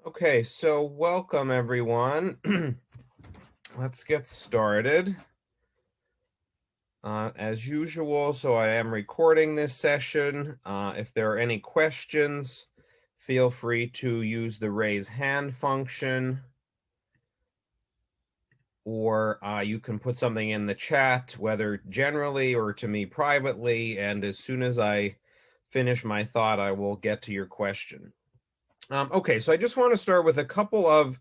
Okay, so welcome everyone. Let's get started. As usual, so I am recording this session. If there are any questions, feel free to use the raise hand function, or you can put something in the chat, whether generally or to me privately, and as soon as I finish my thought, I will get to your question. Okay, so I just want to start with a couple of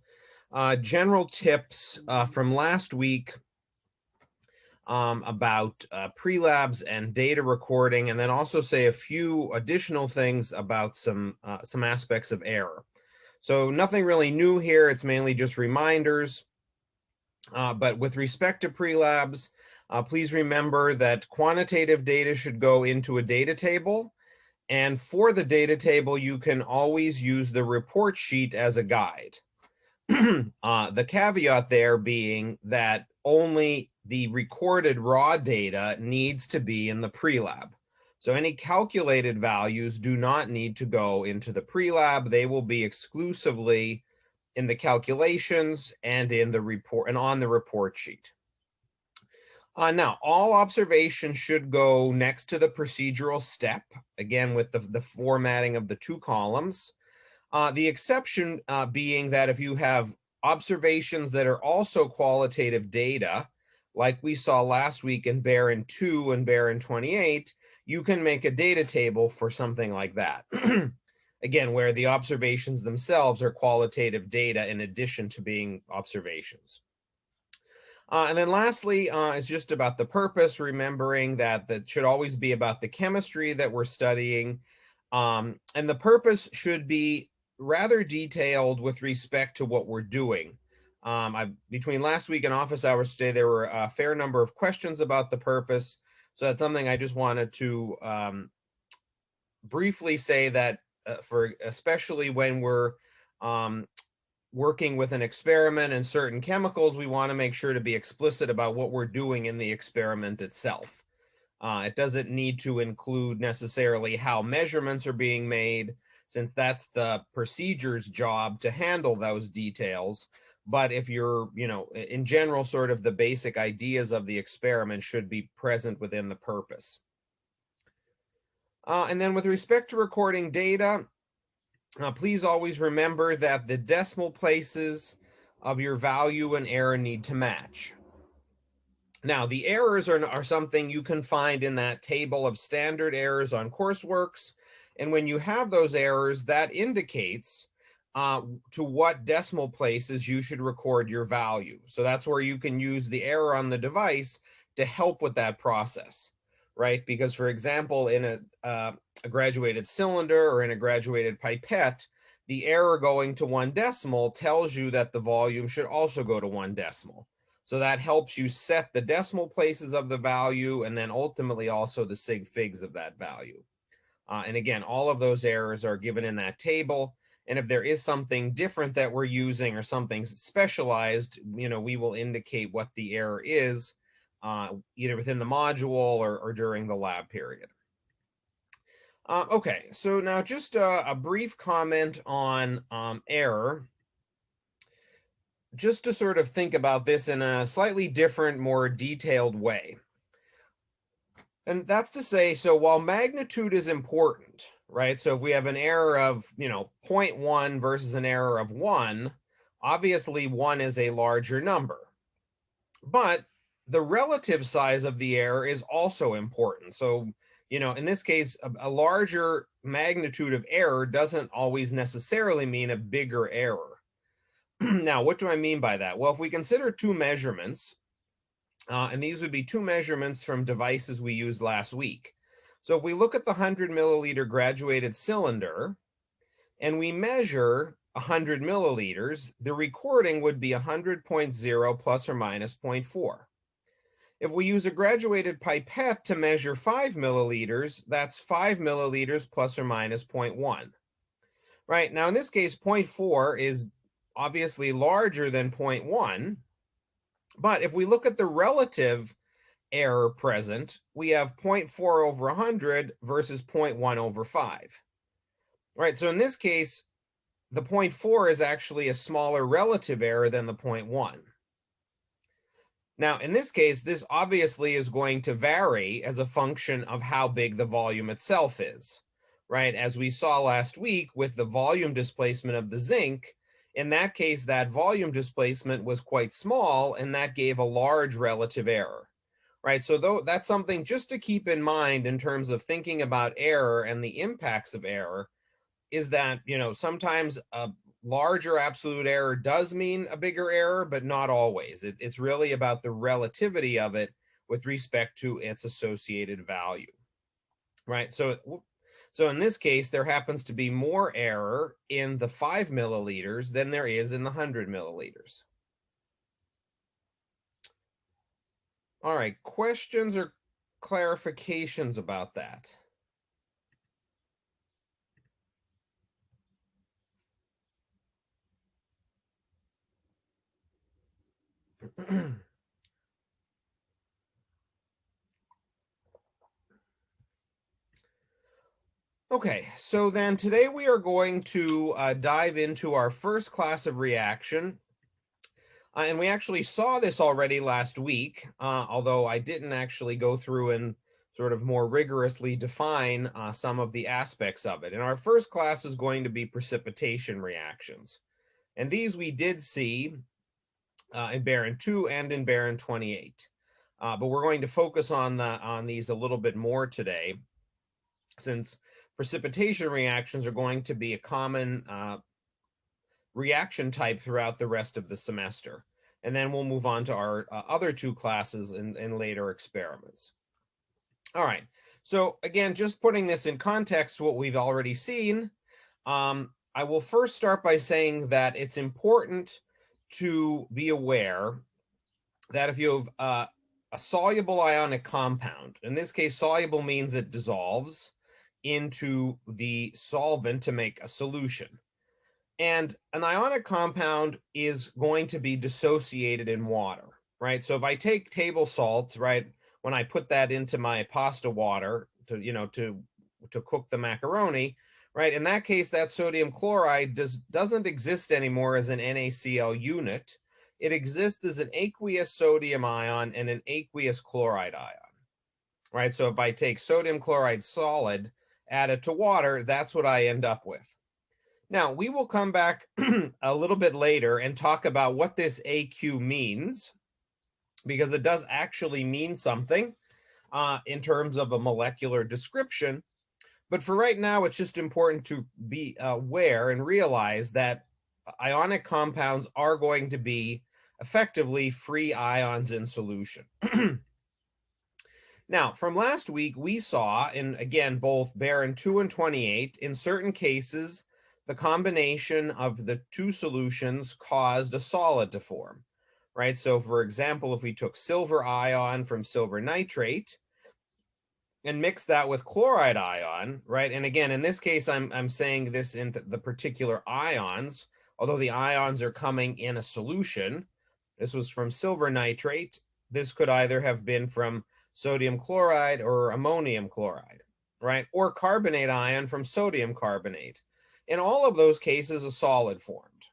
general tips from last week about pre-labs and data recording, and then also say a few additional things about some aspects of error. So nothing really new here. It's mainly just reminders. But with respect to pre-labs, please remember that quantitative data should go into a data table. And for the data table, you can always use the report sheet as a guide. The caveat there being that only the recorded raw data needs to be in the pre-lab. So any calculated values do not need to go into the pre-lab. They will be exclusively in the calculations and in the report and on the report sheet. Now, all observations should go next to the procedural step, again with the formatting of the two columns. The exception being that if you have observations that are also qualitative data, like we saw last week in Barron 2 and Barron 28, you can make a data table for something like that. Again, where the observations themselves are qualitative data in addition to being observations. And then lastly, is just about the purpose, remembering that that should always be about the chemistry that we're studying. And the purpose should be rather detailed with respect to what we're doing. Between last week and office hours today, there were a fair number of questions about the purpose. So that's something I just wanted to briefly say that for especially when we're working with an experiment and certain chemicals, we want to make sure to be explicit about what we're doing in the experiment itself. It doesn't need to include necessarily how measurements are being made, since that's the procedure's job to handle those details. But if you're, in general, sort of the basic ideas of the experiment should be present within the purpose. And then with respect to recording data, please always remember that the decimal places of your value and error need to match. Now, the errors are something you can find in that table of standard errors on Courseworks. And when you have those errors, that indicates to what decimal places you should record your value. So that's where you can use the error on the device to help with that process, right? Because, for example, in a graduated cylinder or in a graduated pipette, the error going to 1 decimal tells you that the volume should also go to 1 decimal. So that helps you set the decimal places of the value and then ultimately also the sig figs of that value. And again, all of those errors are given in that table. And if there is something different that we're using or something specialized, we will indicate what the error is, either within the module or during the lab period. Okay, so now just a brief comment on error, just to sort of think about this in a slightly different, more detailed way. And that's to say, so while magnitude is important, right? So if we have an error of, 0.1 versus an error of 1, obviously 1 is a larger number. But the relative size of the error is also important. So, in this case, a larger magnitude of error doesn't always necessarily mean a bigger error. Now, what do I mean by that? Well, if we consider two measurements, and these would be two measurements from devices we used last week. So if we look at the 100 milliliter graduated cylinder and we measure 100 milliliters, the recording would be 100.0 plus or minus 0.4. If we use a graduated pipette to measure 5 milliliters, that's 5 milliliters plus or minus 0.1. Right, now in this case, 0.4 is obviously larger than 0.1. But if we look at the relative error present, we have 0.4 over 100 versus 0.1 over 5. Right, so in this case, the 0.4 is actually a smaller relative error than the 0.1. Now, in this case, this obviously is going to vary as a function of how big the volume itself is, right? As we saw last week with the volume displacement of the zinc, in that case, that volume displacement was quite small, and that gave a large relative error, right? So that's something just to keep in mind in terms of thinking about error and the impacts of error, is that, sometimes a larger absolute error does mean a bigger error, but not always. It's really about the relativity of it with respect to its associated value, right? So in this case, there happens to be more error in the 5 milliliters than there is in the 100 milliliters. All right, questions or clarifications about that? Okay, so then today we are going to dive into our first class of reaction. And we actually saw this already last week, although I didn't actually go through and sort of more rigorously define some of the aspects of it. And our first class is going to be precipitation reactions. And these we did see in Baron 2 and in Baron 28. But we're going to focus on these a little bit more today, since precipitation reactions are going to be a common reaction type throughout the rest of the semester. And then we'll move on to our other two classes in later experiments. All right, so again, just putting this in context, what we've already seen, I will first start by saying that it's important to be aware that if you have a soluble ionic compound, in this case, soluble means it dissolves into the solvent to make a solution. And an ionic compound is going to be dissociated in water, right? So if I take table salt, right, when I put that into my pasta water to cook the macaroni, right, in that case, that sodium chloride doesn't exist anymore as an NaCl unit. It exists as an aqueous sodium ion and an aqueous chloride ion, right? So if I take sodium chloride solid, add it to water, that's what I end up with. Now, we will come back a little bit later and talk about what this AQ means, because it does actually mean something in terms of a molecular description. But for right now, it's just important to be aware and realize that ionic compounds are going to be effectively free ions in solution. Now, from last week, we saw in, again, both Baron 2 and 28, in certain cases, the combination of the two solutions caused a solid to form, right? So for example, if we took silver ion from silver nitrate and mixed that with chloride ion, right? And again, in this case, I'm saying this in the particular ions, although the ions are coming in a solution. This was from silver nitrate. This could either have been from sodium chloride or ammonium chloride, right? Or carbonate ion from sodium carbonate. In all of those cases, a solid formed.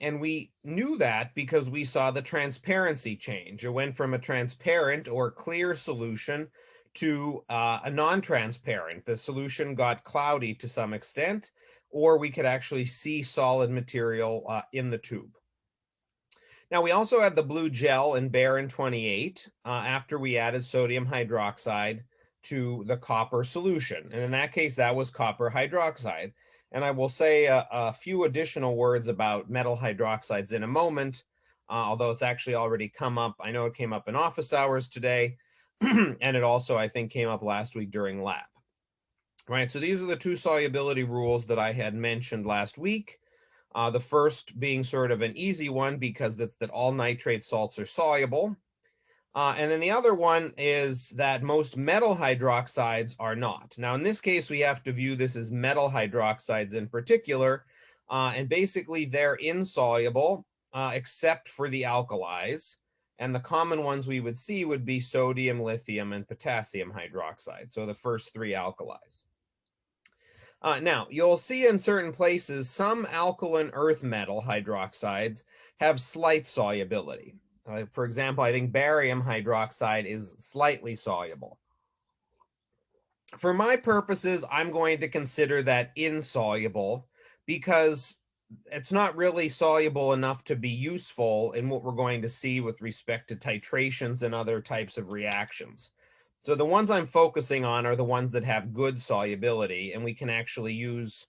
And we knew that because we saw the transparency change. It went from a transparent or clear solution to a non-transparent. The solution got cloudy to some extent, or we could actually see solid material in the tube. Now, we also had the blue gel in Baron 28 after we added sodium hydroxide to the copper solution. And in that case, that was copper hydroxide. And I will say a few additional words about metal hydroxides in a moment, although it's actually already come up. I know it came up in office hours today, and it also, I think, came up last week during lab. Right, so these are the two solubility rules that I had mentioned last week. The first being sort of an easy one because that's that all nitrate salts are soluble. And then the other one is that most metal hydroxides are not. Now, in this case, we have to view this as metal hydroxides in particular. And basically, they're insoluble except for the alkalis. And the common ones we would see would be sodium, lithium, and potassium hydroxide. So the first three alkalis. Now, you'll see in certain places some alkaline earth metal hydroxides have slight solubility. For example, I think barium hydroxide is slightly soluble. For my purposes, I'm going to consider that insoluble because it's not really soluble enough to be useful in what we're going to see with respect to titrations and other types of reactions. So the ones I'm focusing on are the ones that have good solubility, and we can actually use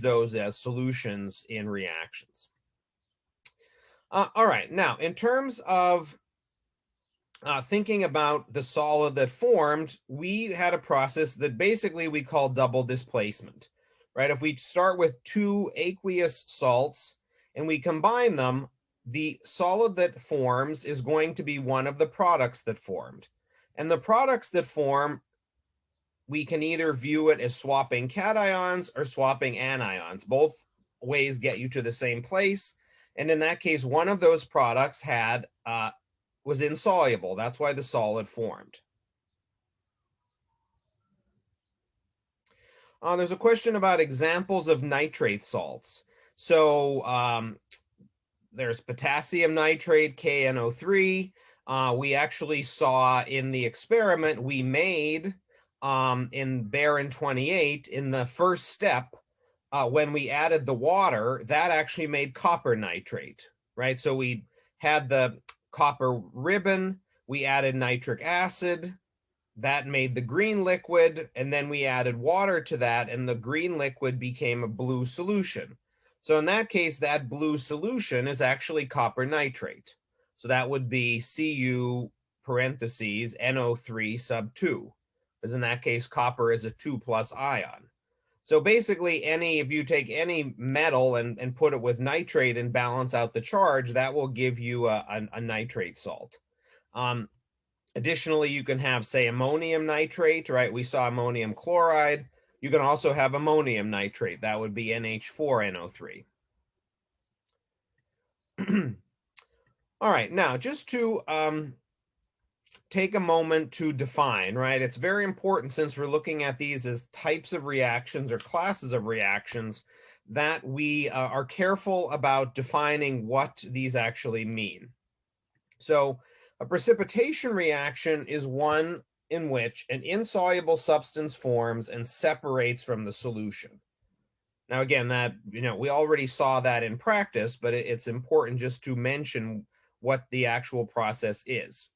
those as solutions in reactions. All right, now in terms of thinking about the solid that formed, we had a process that basically we call double displacement, right? If we start with two aqueous salts and we combine them, the solid that forms is going to be one of the products that formed. And the products that form, we can either view it as swapping cations or swapping anions. Both ways get you to the same place. And in that case, one of those products was insoluble. That's why the solid formed. There's a question about examples of nitrate salts. So there's potassium nitrate, KNO3. We actually saw in the experiment we made in Baron 28, in the first step, when we added the water, that actually made copper nitrate, right? So we had the copper ribbon, we added nitric acid, that made the green liquid, and then we added water to that, and the green liquid became a blue solution. So in that case, that blue solution is actually copper nitrate. So that would be Cu parentheses NO3 sub 2, because in that case, copper is a 2+ ion. So basically, if you take any metal and put it with nitrate and balance out the charge, that will give you a nitrate salt. Additionally, you can have, say, ammonium nitrate, right? We saw ammonium chloride. You can also have ammonium nitrate. That would be NH4NO3. All right, now just to take a moment to define, right? It's very important, since we're looking at these as types of reactions or classes of reactions, that we are careful about defining what these actually mean. So a precipitation reaction is one in which an insoluble substance forms and separates from the solution. Now, again, that, we already saw that in practice, but it's important just to mention what the actual process is.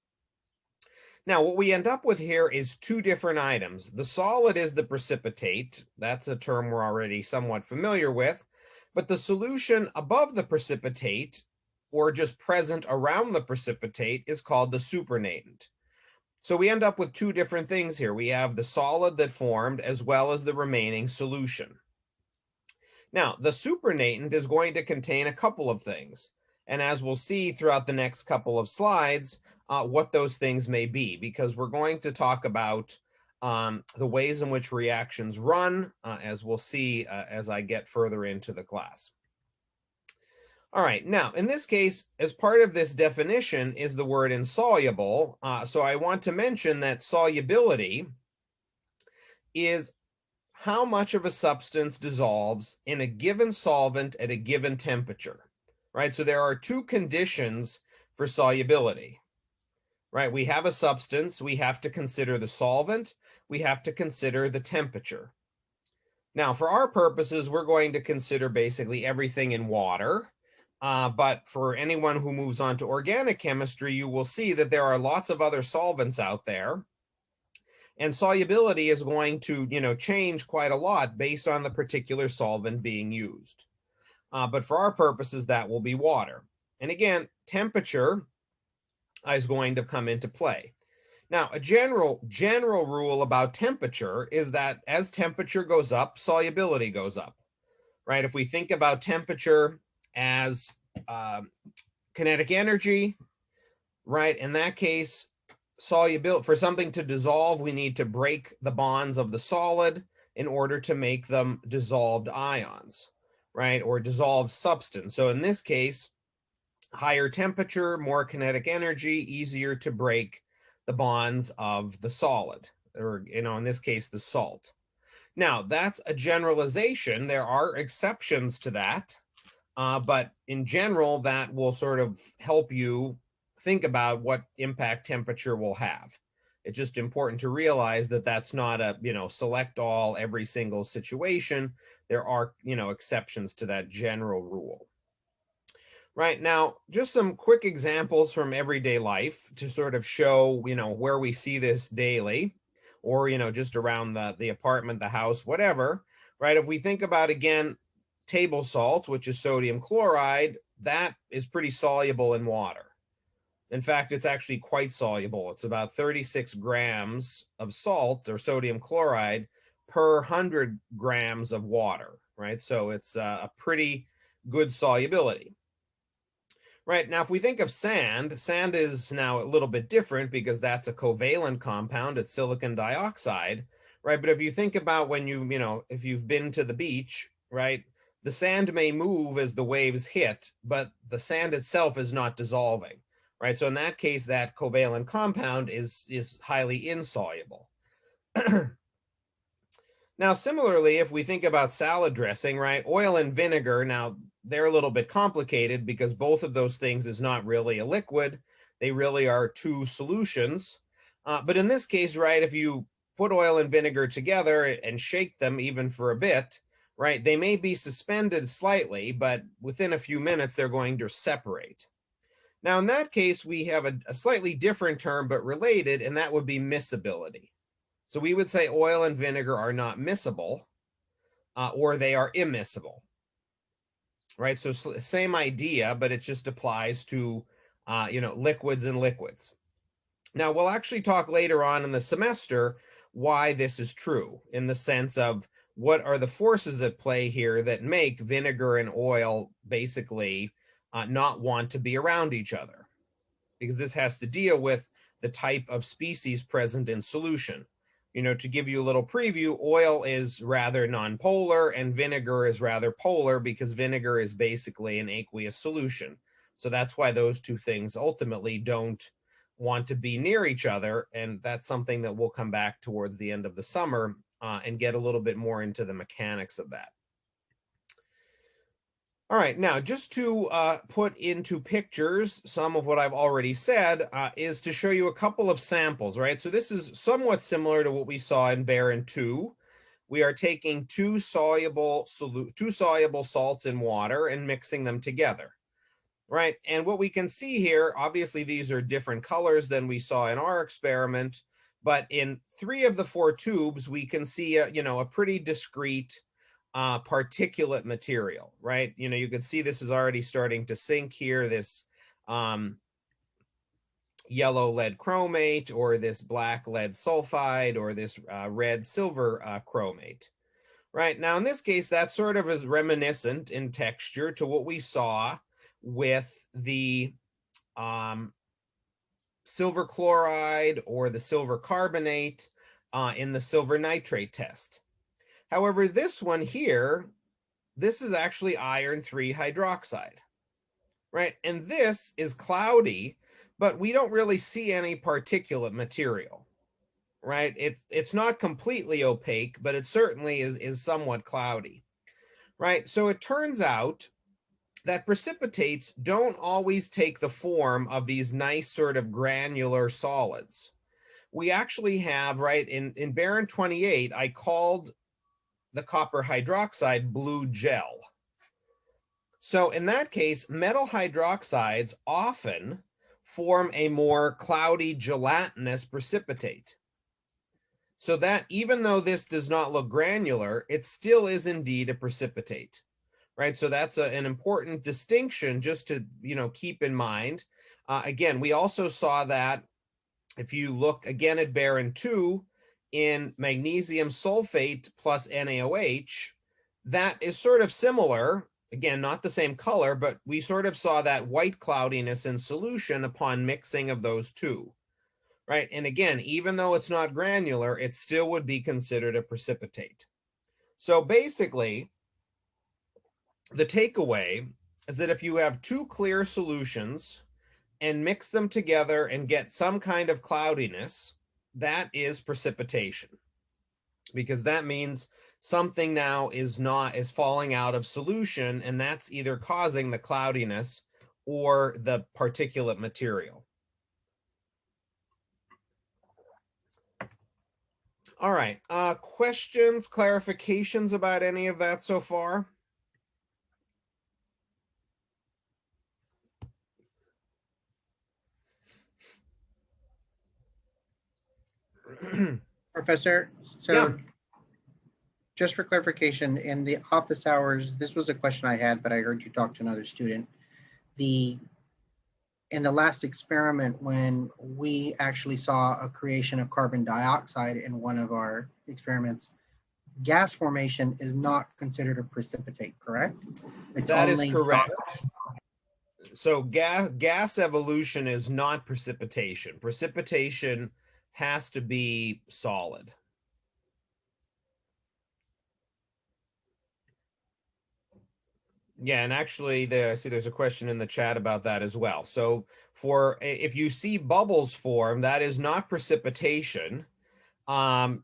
Now, what we end up with here is two different items. The solid is the precipitate. That's a term we're already somewhat familiar with. But the solution above the precipitate, or just present around the precipitate, is called the supernatant. So we end up with two different things here. We have the solid that formed as well as the remaining solution. Now, the supernatant is going to contain a couple of things. And as we'll see throughout the next couple of slides, what those things may be, because we're going to talk about the ways in which reactions run, as we'll see as I get further into the class. All right, now, in this case, as part of this definition is the word insoluble. So I want to mention that solubility is how much of a substance dissolves in a given solvent at a given temperature, right? So there are two conditions for solubility, right? We have a substance, we have to consider the solvent, we have to consider the temperature. Now, for our purposes, we're going to consider basically everything in water. But for anyone who moves on to organic chemistry, you will see that there are lots of other solvents out there. And solubility is going to, change quite a lot based on the particular solvent being used. But for our purposes, that will be water. And again, temperature is going to come into play. Now, a general rule about temperature is that as temperature goes up, solubility goes up, right? If we think about temperature as kinetic energy, right? In that case, solubility, for something to dissolve, we need to break the bonds of the solid in order to make them dissolved ions, right? Or dissolved substance. So in this case, higher temperature, more kinetic energy, easier to break the bonds of the solid, or, in this case, the salt. Now, that's a generalization. There are exceptions to that, but in general, that will sort of help you think about what impact temperature will have. It's just important to realize that that's not a, select all every single situation. There are, exceptions to that general rule. Right now, just some quick examples from everyday life to sort of show, where we see this daily, or, just around the apartment, the house, whatever, right? If we think about, again, table salt, which is sodium chloride, that is pretty soluble in water. In fact, it's actually quite soluble. It's about 36 grams of salt or sodium chloride per 100 grams of water, right? So it's a pretty good solubility. Right. Now, if we think of sand, sand is now a little bit different because that's a covalent compound. It's silicon dioxide, right? But if you think about when if you've been to the beach, right, the sand may move as the waves hit, but the sand itself is not dissolving, right? So in that case, that covalent compound is highly insoluble. Now, similarly, if we think about salad dressing, right, oil and vinegar, now they're a little bit complicated because both of those things is not really a liquid. They really are two solutions. But in this case, right, if you put oil and vinegar together and shake them even for a bit, right, they may be suspended slightly, but within a few minutes, they're going to separate. Now, in that case, we have a slightly different term, but related, and that would be miscibility. So we would say oil and vinegar are not miscible, or they are immiscible, right? So same idea, but it just applies to, liquids and liquids. Now, we'll actually talk later on in the semester why this is true in the sense of what are the forces at play here that make vinegar and oil basically not want to be around each other, because this has to deal with the type of species present in solution. To give you a little preview, oil is rather nonpolar and vinegar is rather polar because vinegar is basically an aqueous solution. So that's why those two things ultimately don't want to be near each other. And that's something that we'll come back towards the end of the summer and get a little bit more into the mechanics of that. All right, now just to put into pictures some of what I've already said is to show you a couple of samples, right? So this is somewhat similar to what we saw in Baron 2. We are taking two soluble salts in water and mixing them together, right? And what we can see here, obviously these are different colors than we saw in our experiment, but in 3 of the 4 tubes, we can see a pretty discrete particulate material, right? You can see this is already starting to sink here, this yellow lead chromate or this black lead sulfide or this red silver chromate, right? Now, in this case, that sort of is reminiscent in texture to what we saw with the silver chloride or the silver carbonate in the silver nitrate test. However, this one here, this is actually iron 3 hydroxide, right? And this is cloudy, but we don't really see any particulate material, right? It's not completely opaque, but it certainly is somewhat cloudy, right? So it turns out that precipitates don't always take the form of these nice sort of granular solids. We actually have, right, in Baron 28, I called the copper hydroxide blue gel. So in that case, metal hydroxides often form a more cloudy gelatinous precipitate. So that even though this does not look granular, it still is indeed a precipitate, right? So that's an important distinction just to keep in mind. Again, we also saw that if you look again at Baron 2, in magnesium sulfate plus NaOH, that is sort of similar. Again, not the same color, but we sort of saw that white cloudiness in solution upon mixing of those two, right? And again, even though it's not granular, it still would be considered a precipitate. So basically, the takeaway is that if you have two clear solutions and mix them together and get some kind of cloudiness, that is precipitation, because that means something now is falling out of solution, and that's either causing the cloudiness or the particulate material. All right, questions, clarifications about any of that so far? Professor, so Yeah. just for clarification, in the office hours, this was a question I had, but I heard you talk to another student. In the last experiment, when we actually saw a creation of carbon dioxide in one of our experiments, gas formation is not considered a precipitate, correct? It's That is only correct. solids. So gas evolution is not precipitation. Precipitation has to be solid. Yeah, and actually I see there's a question in the chat about that as well. So if you see bubbles form, that is not precipitation. In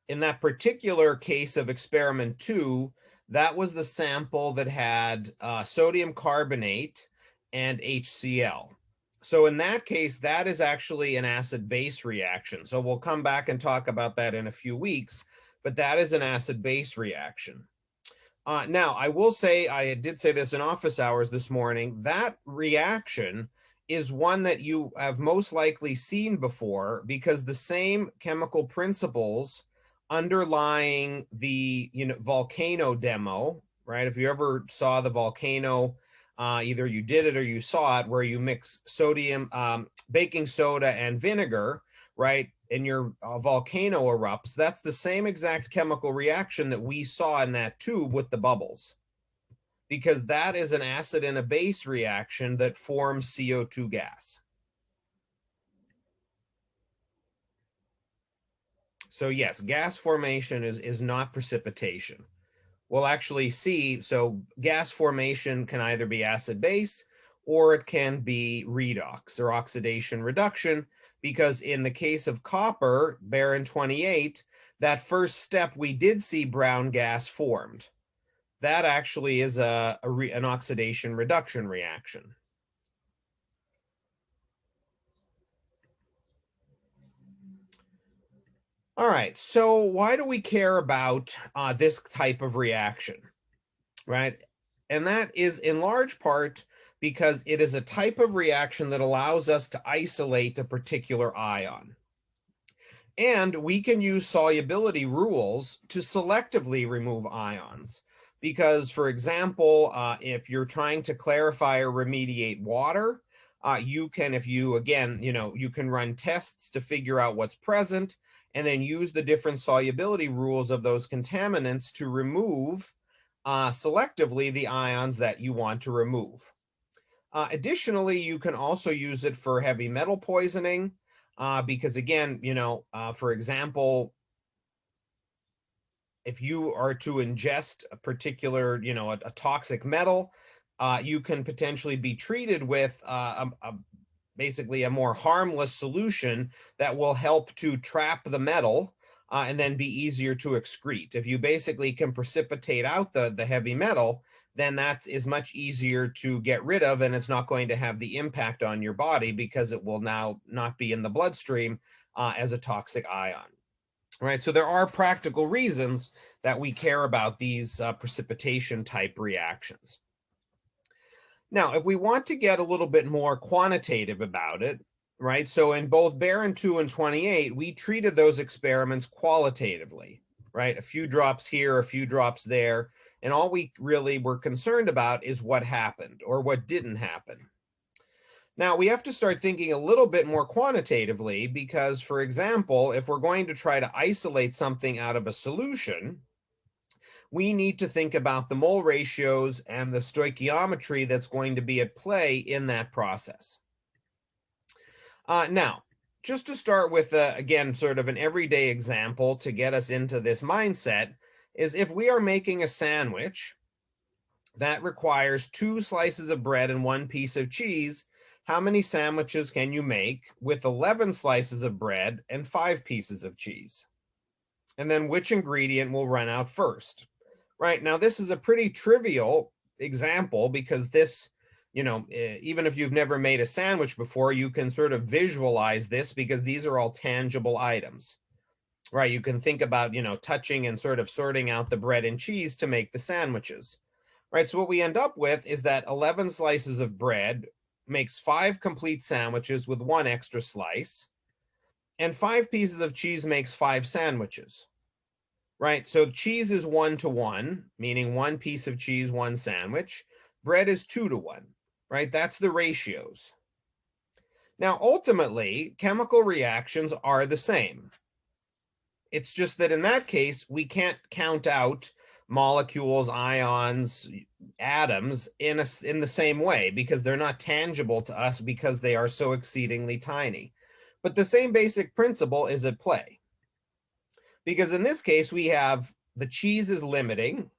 that particular case of experiment 2, that was the sample that had sodium carbonate and HCl. So in that case, that is actually an acid-base reaction. So we'll come back and talk about that in a few weeks, but that is an acid-base reaction. Now, I will say, I did say this in office hours this morning, that reaction is one that you have most likely seen before, because the same chemical principles underlying the volcano demo, right? If you ever saw the volcano, either you did it or you saw it, where you mix sodium, baking soda and vinegar, right? And your volcano erupts. That's the same exact chemical reaction that we saw in that tube with the bubbles, because that is an acid and a base reaction that forms CO2 gas. So yes, gas formation is not precipitation. We'll actually see, so gas formation can either be acid-base or it can be redox or oxidation reduction, because in the case of copper, Baron 28, that first step we did see brown gas formed. That actually is an oxidation reduction reaction. All right, so why do we care about this type of reaction, right? And that is in large part because it is a type of reaction that allows us to isolate a particular ion. And we can use solubility rules to selectively remove ions. Because, for example, if you're trying to clarify or remediate water, you can, you can run tests to figure out what's present, and then use the different solubility rules of those contaminants to remove selectively the ions that you want to remove. Additionally, you can also use it for heavy metal poisoning, because again, for example, if you are to ingest a particular, a toxic metal, you can potentially be treated with basically a more harmless solution that will help to trap the metal and then be easier to excrete. If you basically can precipitate out the heavy metal, then that is much easier to get rid of, and it's not going to have the impact on your body because it will now not be in the bloodstream as a toxic ion. Right, so there are practical reasons that we care about these precipitation type reactions. Now, if we want to get a little bit more quantitative about it, right, so in both Baron 2 and 28, we treated those experiments qualitatively, right? A few drops here, a few drops there, and all we really were concerned about is what happened or what didn't happen. Now, we have to start thinking a little bit more quantitatively because, for example, if we're going to try to isolate something out of a solution, we need to think about the mole ratios and the stoichiometry that's going to be at play in that process. Now, just to start with, again, sort of an everyday example to get us into this mindset, is if we are making a sandwich that requires 2 slices of bread and 1 piece of cheese, how many sandwiches can you make with 11 slices of bread and 5 pieces of cheese? and then which ingredient will run out first. Right, now this is a pretty trivial example because this, even if you've never made a sandwich before, you can sort of visualize this because these are all tangible items. Right, you can think about, touching and sort of sorting out the bread and cheese to make the sandwiches. Right, so what we end up with is that 11 slices of bread makes 5 complete sandwiches with 1 extra slice, and 5 pieces of cheese makes 5 sandwiches. Right, so cheese is 1-to-1, meaning 1 piece of cheese, 1 sandwich. Bread is 2-to-1, right? That's the ratios. Now, ultimately, chemical reactions are the same. It's just that in that case, we can't count out molecules, ions, atoms in the same way because they're not tangible to us because they are so exceedingly tiny. But the same basic principle is at play. Because in this case, we have the cheese is limiting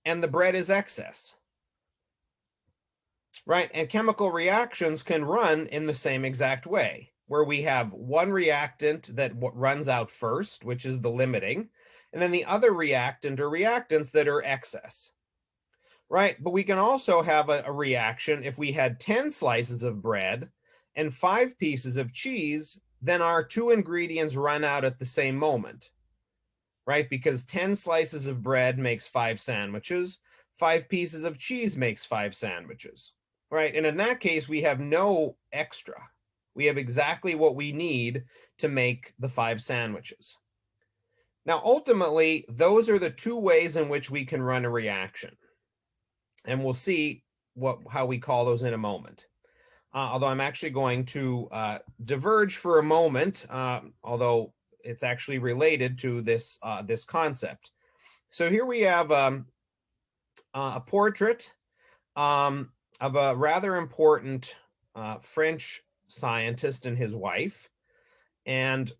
and the bread is excess. Right? And chemical reactions can run in the same exact way, where we have one reactant that runs out first, which is the limiting, and then the other reactant or reactants that are excess. Right? But we can also have a reaction if we had 10 slices of bread and 5 pieces of cheese, then our 2 ingredients run out at the same moment. Right? Because 10 slices of bread makes 5 sandwiches, 5 pieces of cheese makes 5 sandwiches. Right? And in that case, we have no extra. We have exactly what we need to make the 5 sandwiches. Now, ultimately, those are the 2 ways in which we can run a reaction. And we'll see how we call those in a moment. Although I'm actually going to diverge for a moment, although it's actually related to this concept. So here we have a portrait of a rather important French scientist and his wife. And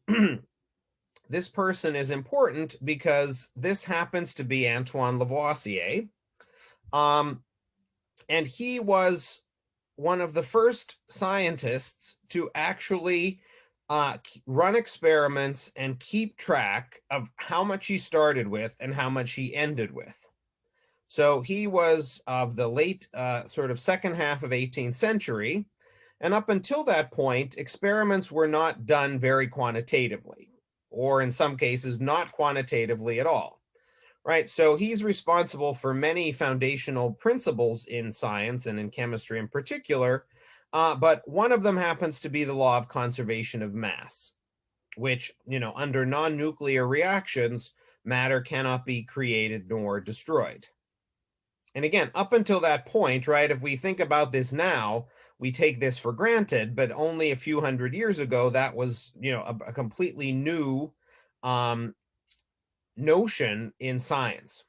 this person is important because this happens to be Antoine Lavoisier. And he was one of the first scientists to actually run experiments and keep track of how much he started with and how much he ended with. So he was of the late sort of second half of 18th century. And up until that point, experiments were not done very quantitatively, or in some cases, not quantitatively at all. Right, so he's responsible for many foundational principles in science and in chemistry in particular, but one of them happens to be the law of conservation of mass, which, under non-nuclear reactions, matter cannot be created nor destroyed. And again, up until that point, right, if we think about this now, we take this for granted, but only a few hundred years ago, that was, a completely new notion in science.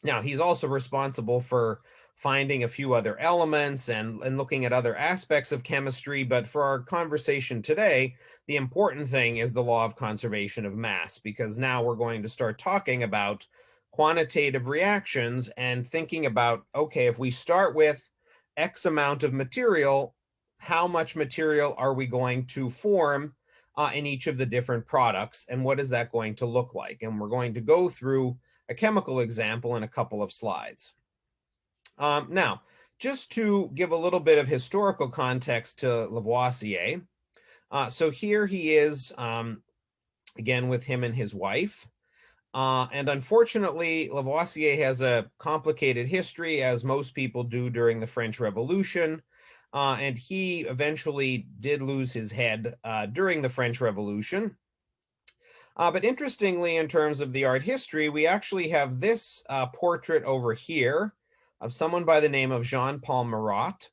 Now, he's also responsible for finding a few other elements and looking at other aspects of chemistry. But for our conversation today, the important thing is the law of conservation of mass, because now we're going to start talking about quantitative reactions and thinking about, okay, if we start with X amount of material, how much material are we going to form in each of the different products, and what is that going to look like? And we're going to go through a chemical example in a couple of slides. Now, just to give a little bit of historical context to Lavoisier, so here he is, again, with him and his wife. And unfortunately, Lavoisier has a complicated history, as most people do during the French Revolution. And he eventually did lose his head during the French Revolution. But interestingly, in terms of the art history, we actually have this portrait over here of someone by the name of Jean-Paul Marat.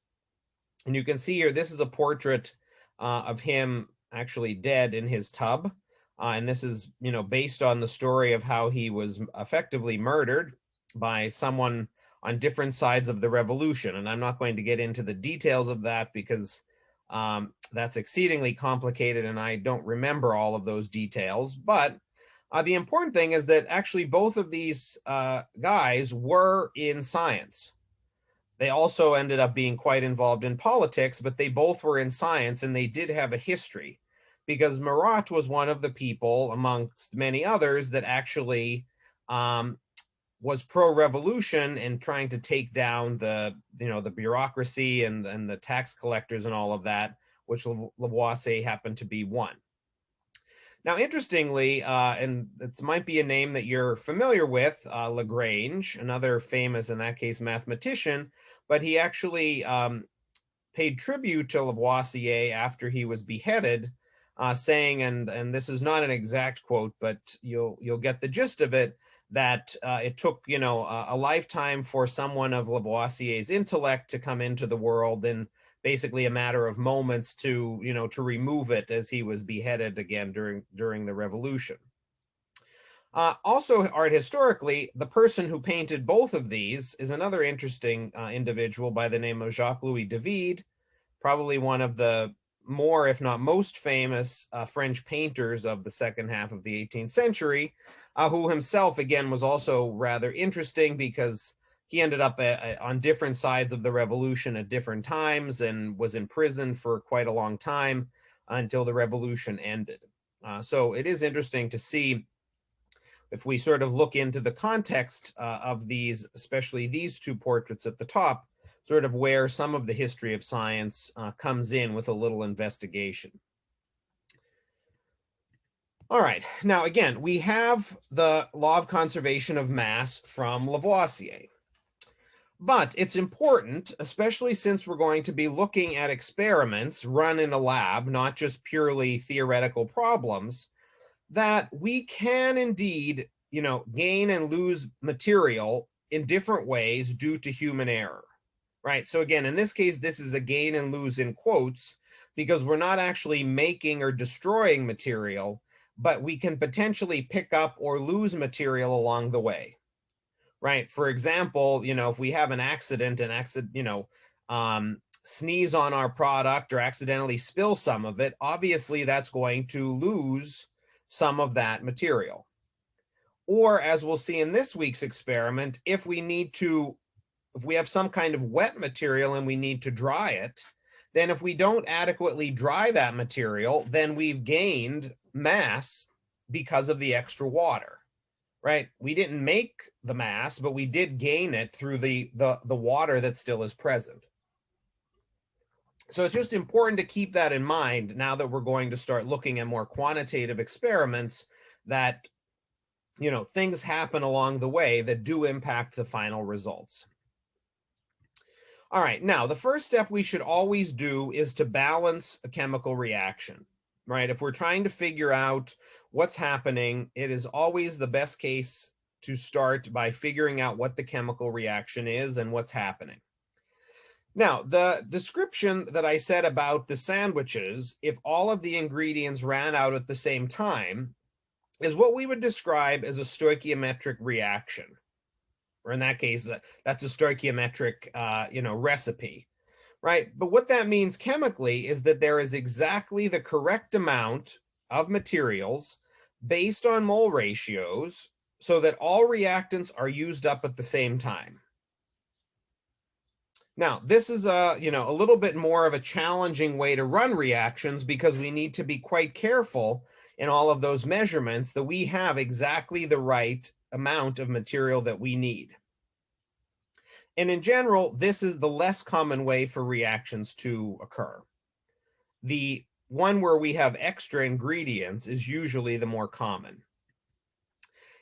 And you can see here, this is a portrait of him actually dead in his tub. And this is, based on the story of how he was effectively murdered by someone on different sides of the revolution. And I'm not going to get into the details of that because that's exceedingly complicated and I don't remember all of those details. But the important thing is that actually both of these guys were in science. They also ended up being quite involved in politics, but they both were in science and they did have a history. because Marat was one of the people, amongst many others, that actually was pro-revolution and trying to take down the bureaucracy and the tax collectors and all of that, which Lavoisier happened to be one. Now, interestingly, and it might be a name that you're familiar with, Lagrange, another famous, in that case, mathematician, but he actually paid tribute to Lavoisier after he was beheaded, saying, and this is not an exact quote, but you'll get the gist of it, that it took a lifetime for someone of Lavoisier's intellect to come into the world, and basically a matter of moments to remove it, as he was beheaded again during the revolution. Also, art historically, the person who painted both of these is another interesting individual by the name of Jacques-Louis David, probably one of the more, if not most famous French painters of the second half of the 18th century, who himself, again, was also rather interesting because he ended up on different sides of the revolution at different times and was in prison for quite a long time until the revolution ended. So it is interesting to see, if we sort of look into the context of these, especially these two portraits at the top, sort of where some of the history of science comes in with a little investigation. All right, now again, we have the law of conservation of mass from Lavoisier. But it's important, especially since we're going to be looking at experiments run in a lab, not just purely theoretical problems, that we can indeed, gain and lose material in different ways due to human error, right? So again, in this case, this is a gain and lose in quotes, because we're not actually making or destroying material, but we can potentially pick up or lose material along the way, right? For example, if we have an accident and sneeze on our product or accidentally spill some of it, obviously that's going to lose some of that material. Or, as we'll see in this week's experiment, if we have some kind of wet material and we need to dry it, then if we don't adequately dry that material, then we've gained mass because of the extra water, right? We didn't make the mass, but we did gain it through the water that still is present. So it's just important to keep that in mind now that we're going to start looking at more quantitative experiments, that things happen along the way that do impact the final results. All right, now the first step we should always do is to balance a chemical reaction, right? If we're trying to figure out what's happening, it is always the best case to start by figuring out what the chemical reaction is and what's happening. Now, the description that I said about the sandwiches, if all of the ingredients ran out at the same time, is what we would describe as a stoichiometric reaction. Or in that case, that's a stoichiometric recipe, right? But what that means chemically is that there is exactly the correct amount of materials based on mole ratios so that all reactants are used up at the same time. Now, this is a little bit more of a challenging way to run reactions, because we need to be quite careful in all of those measurements that we have exactly the right amount of material that we need. And in general, this is the less common way for reactions to occur. The one where we have extra ingredients is usually the more common.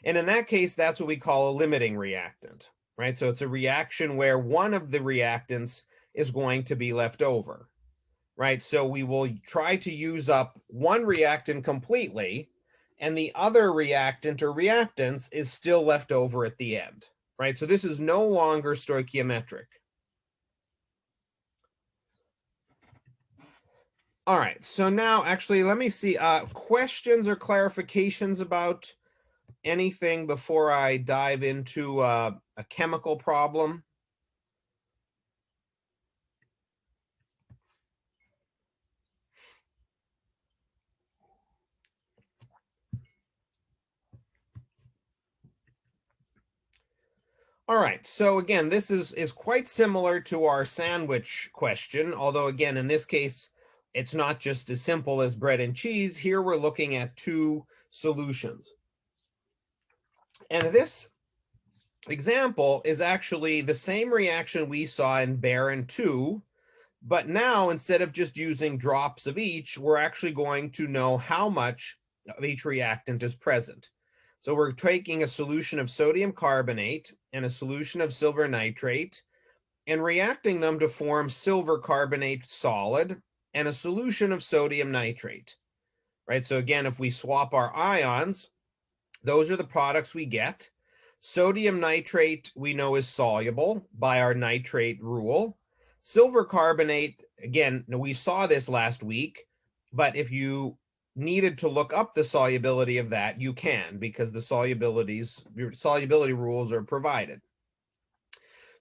And in that case, that's what we call a limiting reactant, right? So it's a reaction where one of the reactants is going to be left over, right? So we will try to use up one reactant completely, and the other reactant or reactants is still left over at the end, right? So this is no longer stoichiometric. All right, so now actually let me see, questions or clarifications about anything before I dive into a chemical problem? All right, so again, this is quite similar to our sandwich question, although again, in this case, it's not just as simple as bread and cheese. Here we're looking at two solutions. And this example is actually the same reaction we saw in Baron 2, but now instead of just using drops of each, we're actually going to know how much of each reactant is present. So we're taking a solution of sodium carbonate and a solution of silver nitrate and reacting them to form silver carbonate solid and a solution of sodium nitrate, right? So again, if we swap our ions, those are the products we get. Sodium nitrate we know is soluble by our nitrate rule. Silver carbonate, again, we saw this last week, but if you needed to look up the solubility of that, you can, because the solubility rules are provided.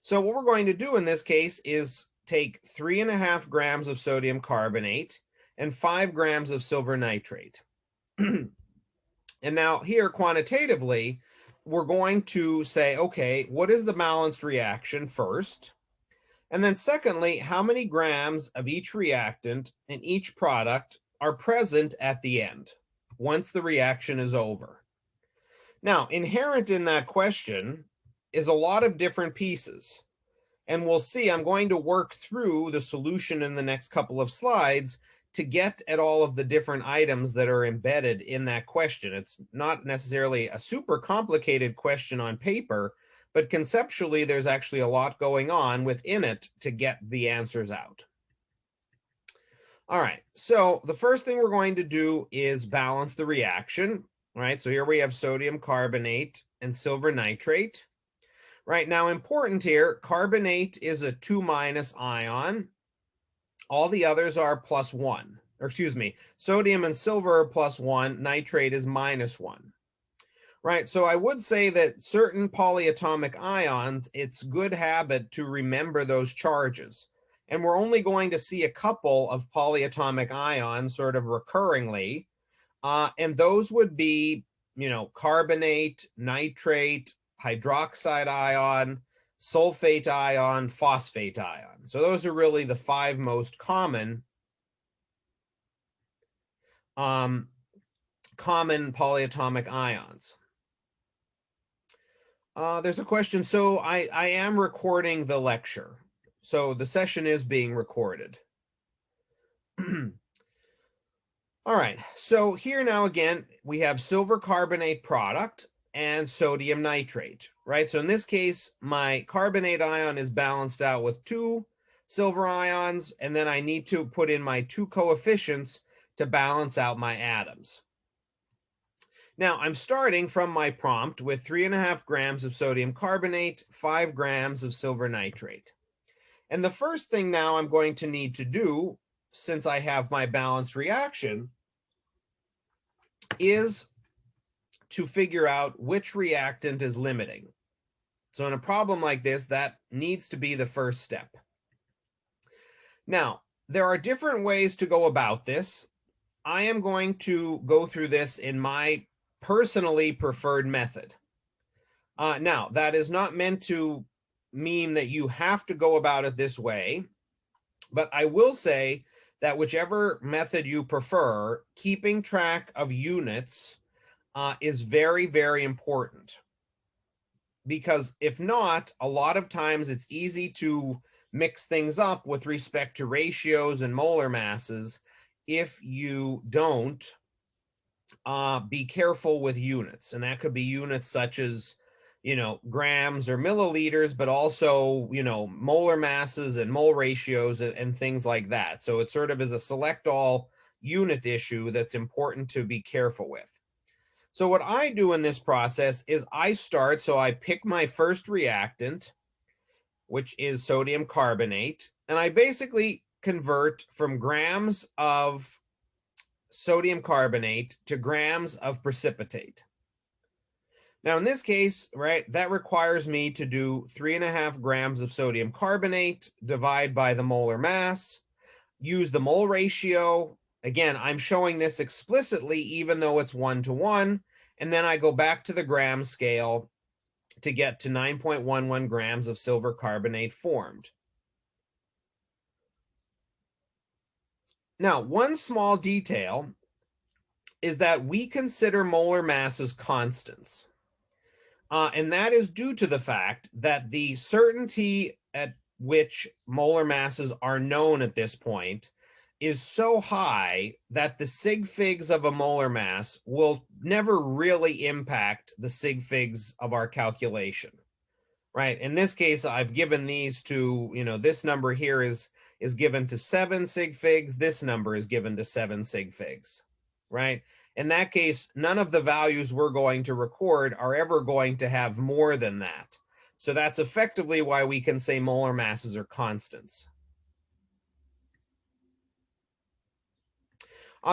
So what we're going to do in this case is take 3.5 grams of sodium carbonate and 5 grams of silver nitrate. And now here quantitatively, we're going to say, okay, what is the balanced reaction first? And then secondly, how many grams of each reactant and each product are present at the end once the reaction is over? Now, inherent in that question is a lot of different pieces. And we'll see, I'm going to work through the solution in the next couple of slides to get at all of the different items that are embedded in that question. It's not necessarily a super complicated question on paper, but conceptually, there's actually a lot going on within it to get the answers out. All right, so the first thing we're going to do is balance the reaction, right? So here we have sodium carbonate and silver nitrate. Right now, important here, carbonate is a 2- ion. All the others are +1, or excuse me, sodium and silver are +1, nitrate is -1. Right, so I would say that certain polyatomic ions, it's good habit to remember those charges. And we're only going to see a couple of polyatomic ions sort of recurringly. And those would be, carbonate, nitrate, hydroxide ion, sulfate ion, phosphate ion. So those are really the 5 most common polyatomic ions. There's a question. So I am recording the lecture. So the session is being recorded. All right, so here now again, we have silver carbonate product and sodium nitrate, right? So in this case, my carbonate ion is balanced out with 2 silver ions, and then I need to put in my 2 coefficients to balance out my atoms. Now, I'm starting from my prompt with 3.5 grams of sodium carbonate, 5 grams of silver nitrate. And the first thing now I'm going to need to do, since I have my balanced reaction, is to figure out which reactant is limiting. So in a problem like this, that needs to be the first step. Now, there are different ways to go about this. I am going to go through this in my personally preferred method. Now, that is not meant to mean that you have to go about it this way, but I will say that whichever method you prefer, keeping track of units is very, very important. Because if not, a lot of times it's easy to mix things up with respect to ratios and molar masses if you don't be careful with units. And that could be units such as, grams or milliliters, but also, molar masses and mole ratios and things like that. So it sort of is a select all unit issue that's important to be careful with. So what I do in this process is so I pick my first reactant, which is sodium carbonate, and I basically convert from grams of sodium carbonate to grams of precipitate. Now in this case, right, that requires me to do 3.5 grams of sodium carbonate, divide by the molar mass, use the mole ratio. Again, I'm showing this explicitly even though it's 1:1, and then I go back to the gram scale to get to 9.11 grams of silver carbonate formed. Now, one small detail is that we consider molar masses constants. And that is due to the fact that the certainty at which molar masses are known at this point is so high that the sig figs of a molar mass will never really impact the sig figs of our calculation, right? In this case, I've given these to, this number here is given to 7 sig figs. This number is given to 7 sig figs, right? In that case, none of the values we're going to record are ever going to have more than that. So that's effectively why we can say molar masses are constants.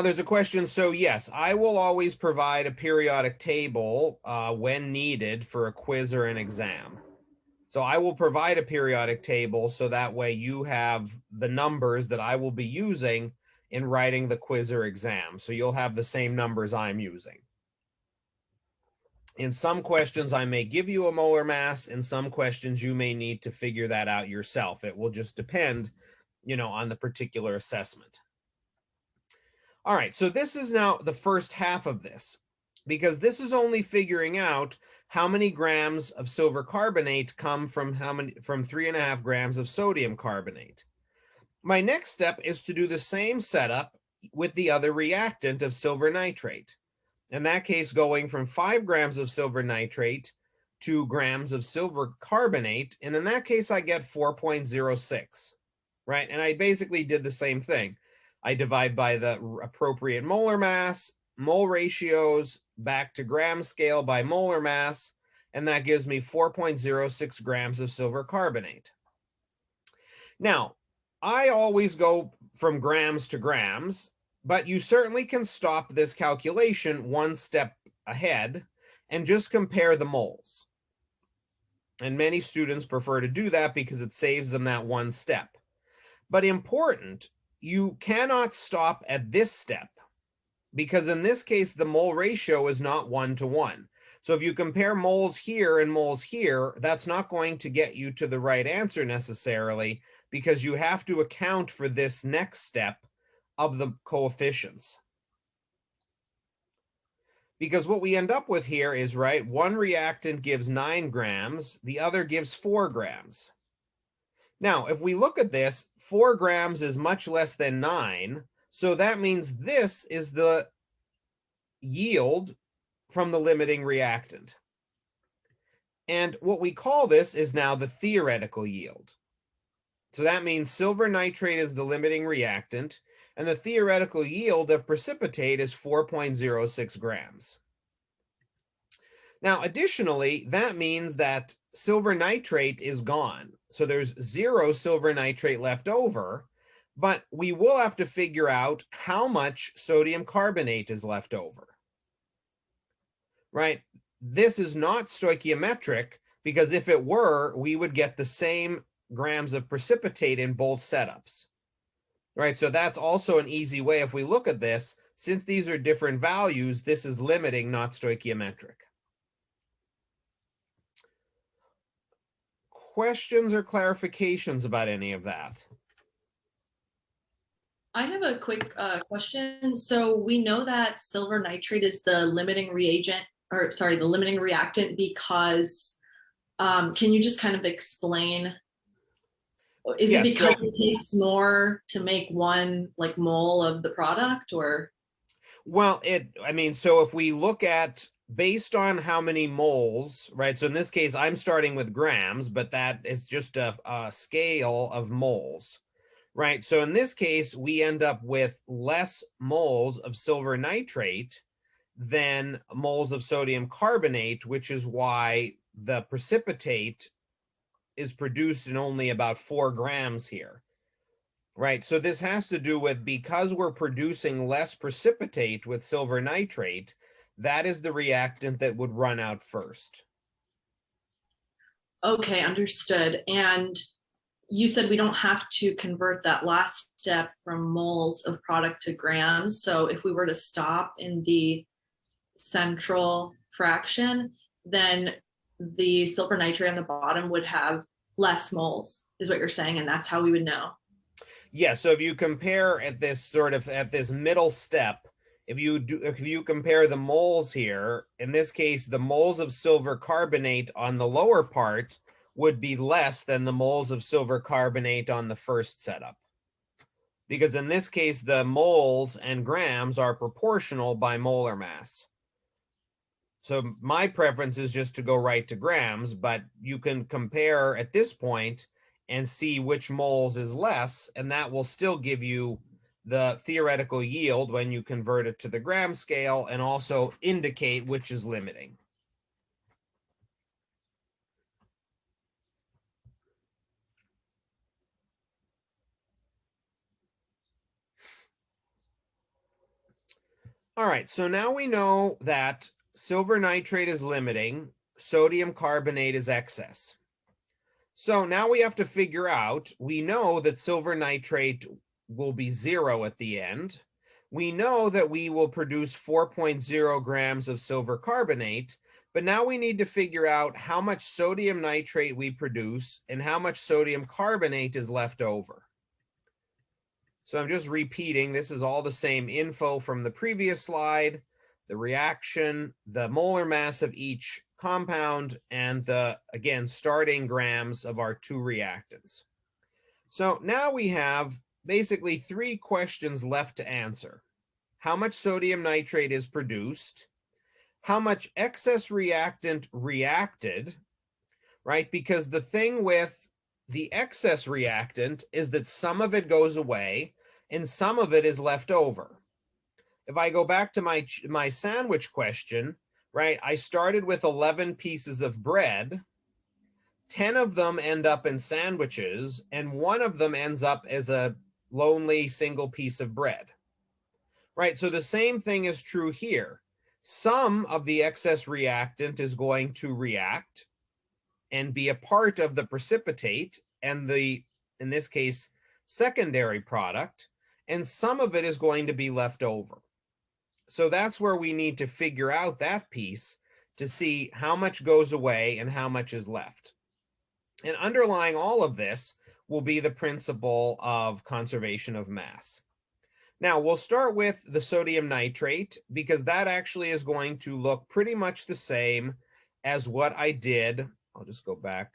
There's a question. So yes, I will always provide a periodic table when needed for a quiz or an exam. So I will provide a periodic table so that way you have the numbers that I will be using in writing the quiz or exam. So you'll have the same numbers I'm using. In some questions, I may give you a molar mass. In some questions, you may need to figure that out yourself. It will just depend, on the particular assessment. All right, so this is now the first half of this, because this is only figuring out how many grams of silver carbonate come from 3.5 grams of sodium carbonate. My next step is to do the same setup with the other reactant of silver nitrate. In that case, going from 5 grams of silver nitrate to grams of silver carbonate. And in that case, I get 4.06, right? And I basically did the same thing. I divide by the appropriate molar mass, mole ratios, back to gram scale by molar mass, and that gives me 4.06 grams of silver carbonate. Now, I always go from grams to grams, but you certainly can stop this calculation one step ahead and just compare the moles. And many students prefer to do that because it saves them that one step. But important, you cannot stop at this step because in this case, the mole ratio is not 1-to-1. So if you compare moles here and moles here, that's not going to get you to the right answer necessarily because you have to account for this next step of the coefficients. Because what we end up with here is, right, one reactant gives 9 grams, the other gives 4 grams. Now, if we look at this, 4 grams is much less than 9, so that means this is the yield from the limiting reactant. And what we call this is now the theoretical yield. So that means silver nitrate is the limiting reactant, and the theoretical yield of precipitate is 4.06 grams. Now, additionally, that means that silver nitrate is gone. So there's 0 silver nitrate left over, but we will have to figure out how much sodium carbonate is left over, right? This is not stoichiometric because if it were, we would get the same grams of precipitate in both setups, right? So that's also an easy way. If we look at this, since these are different values, this is limiting, not stoichiometric. Questions or clarifications about any of that? I have a quick question. So we know that silver nitrate is the limiting reagent, or sorry, the limiting reactant because, can you just kind of explain, is it because it takes more to make one like mole of the product or? Well, so if we look at based on how many moles, right? So in this case, I'm starting with grams, but that is just a scale of moles, right? So in this case, we end up with less moles of silver nitrate than moles of sodium carbonate, which is why the precipitate is produced in only about 4 grams here, right? So this has to do with because we're producing less precipitate with silver nitrate, that is the reactant that would run out first. Okay, understood. And you said we don't have to convert that last step from moles of product to grams. So if we were to stop in the central fraction, then the silver nitrate on the bottom would have less moles, is what you're saying, and that's how we would know. Yeah, so if you compare at this middle step, if you compare the moles here, in this case, the moles of silver carbonate on the lower part would be less than the moles of silver carbonate on the first setup. Because in this case, the moles and grams are proportional by molar mass. So my preference is just to go right to grams, but you can compare at this point and see which moles is less, and that will still give you the theoretical yield when you convert it to the gram scale, and also indicate which is limiting. All right, so now we know that silver nitrate is limiting, sodium carbonate is excess. So now we have to figure out, we know that silver nitrate will be 0 at the end. We know that we will produce 4.0 grams of silver carbonate, but now we need to figure out how much sodium nitrate we produce and how much sodium carbonate is left over. So I'm just repeating, this is all the same info from the previous slide, the reaction, the molar mass of each compound, and the, again, starting grams of our two reactants. So now we have basically 3 questions left to answer. How much sodium nitrate is produced? How much excess reactant reacted, right? Because the thing with the excess reactant is that some of it goes away and some of it is left over. If I go back to my sandwich question, right, I started with 11 pieces of bread. 10 of them end up in sandwiches, and 1 of them ends up as a lonely single piece of bread, right? So the same thing is true here. Some of the excess reactant is going to react and be a part of the precipitate and the, in this case, secondary product, and some of it is going to be left over. So that's where we need to figure out that piece to see how much goes away and how much is left. And underlying all of this will be the principle of conservation of mass. Now, we'll start with the sodium nitrate because that actually is going to look pretty much the same as what I did. I'll just go back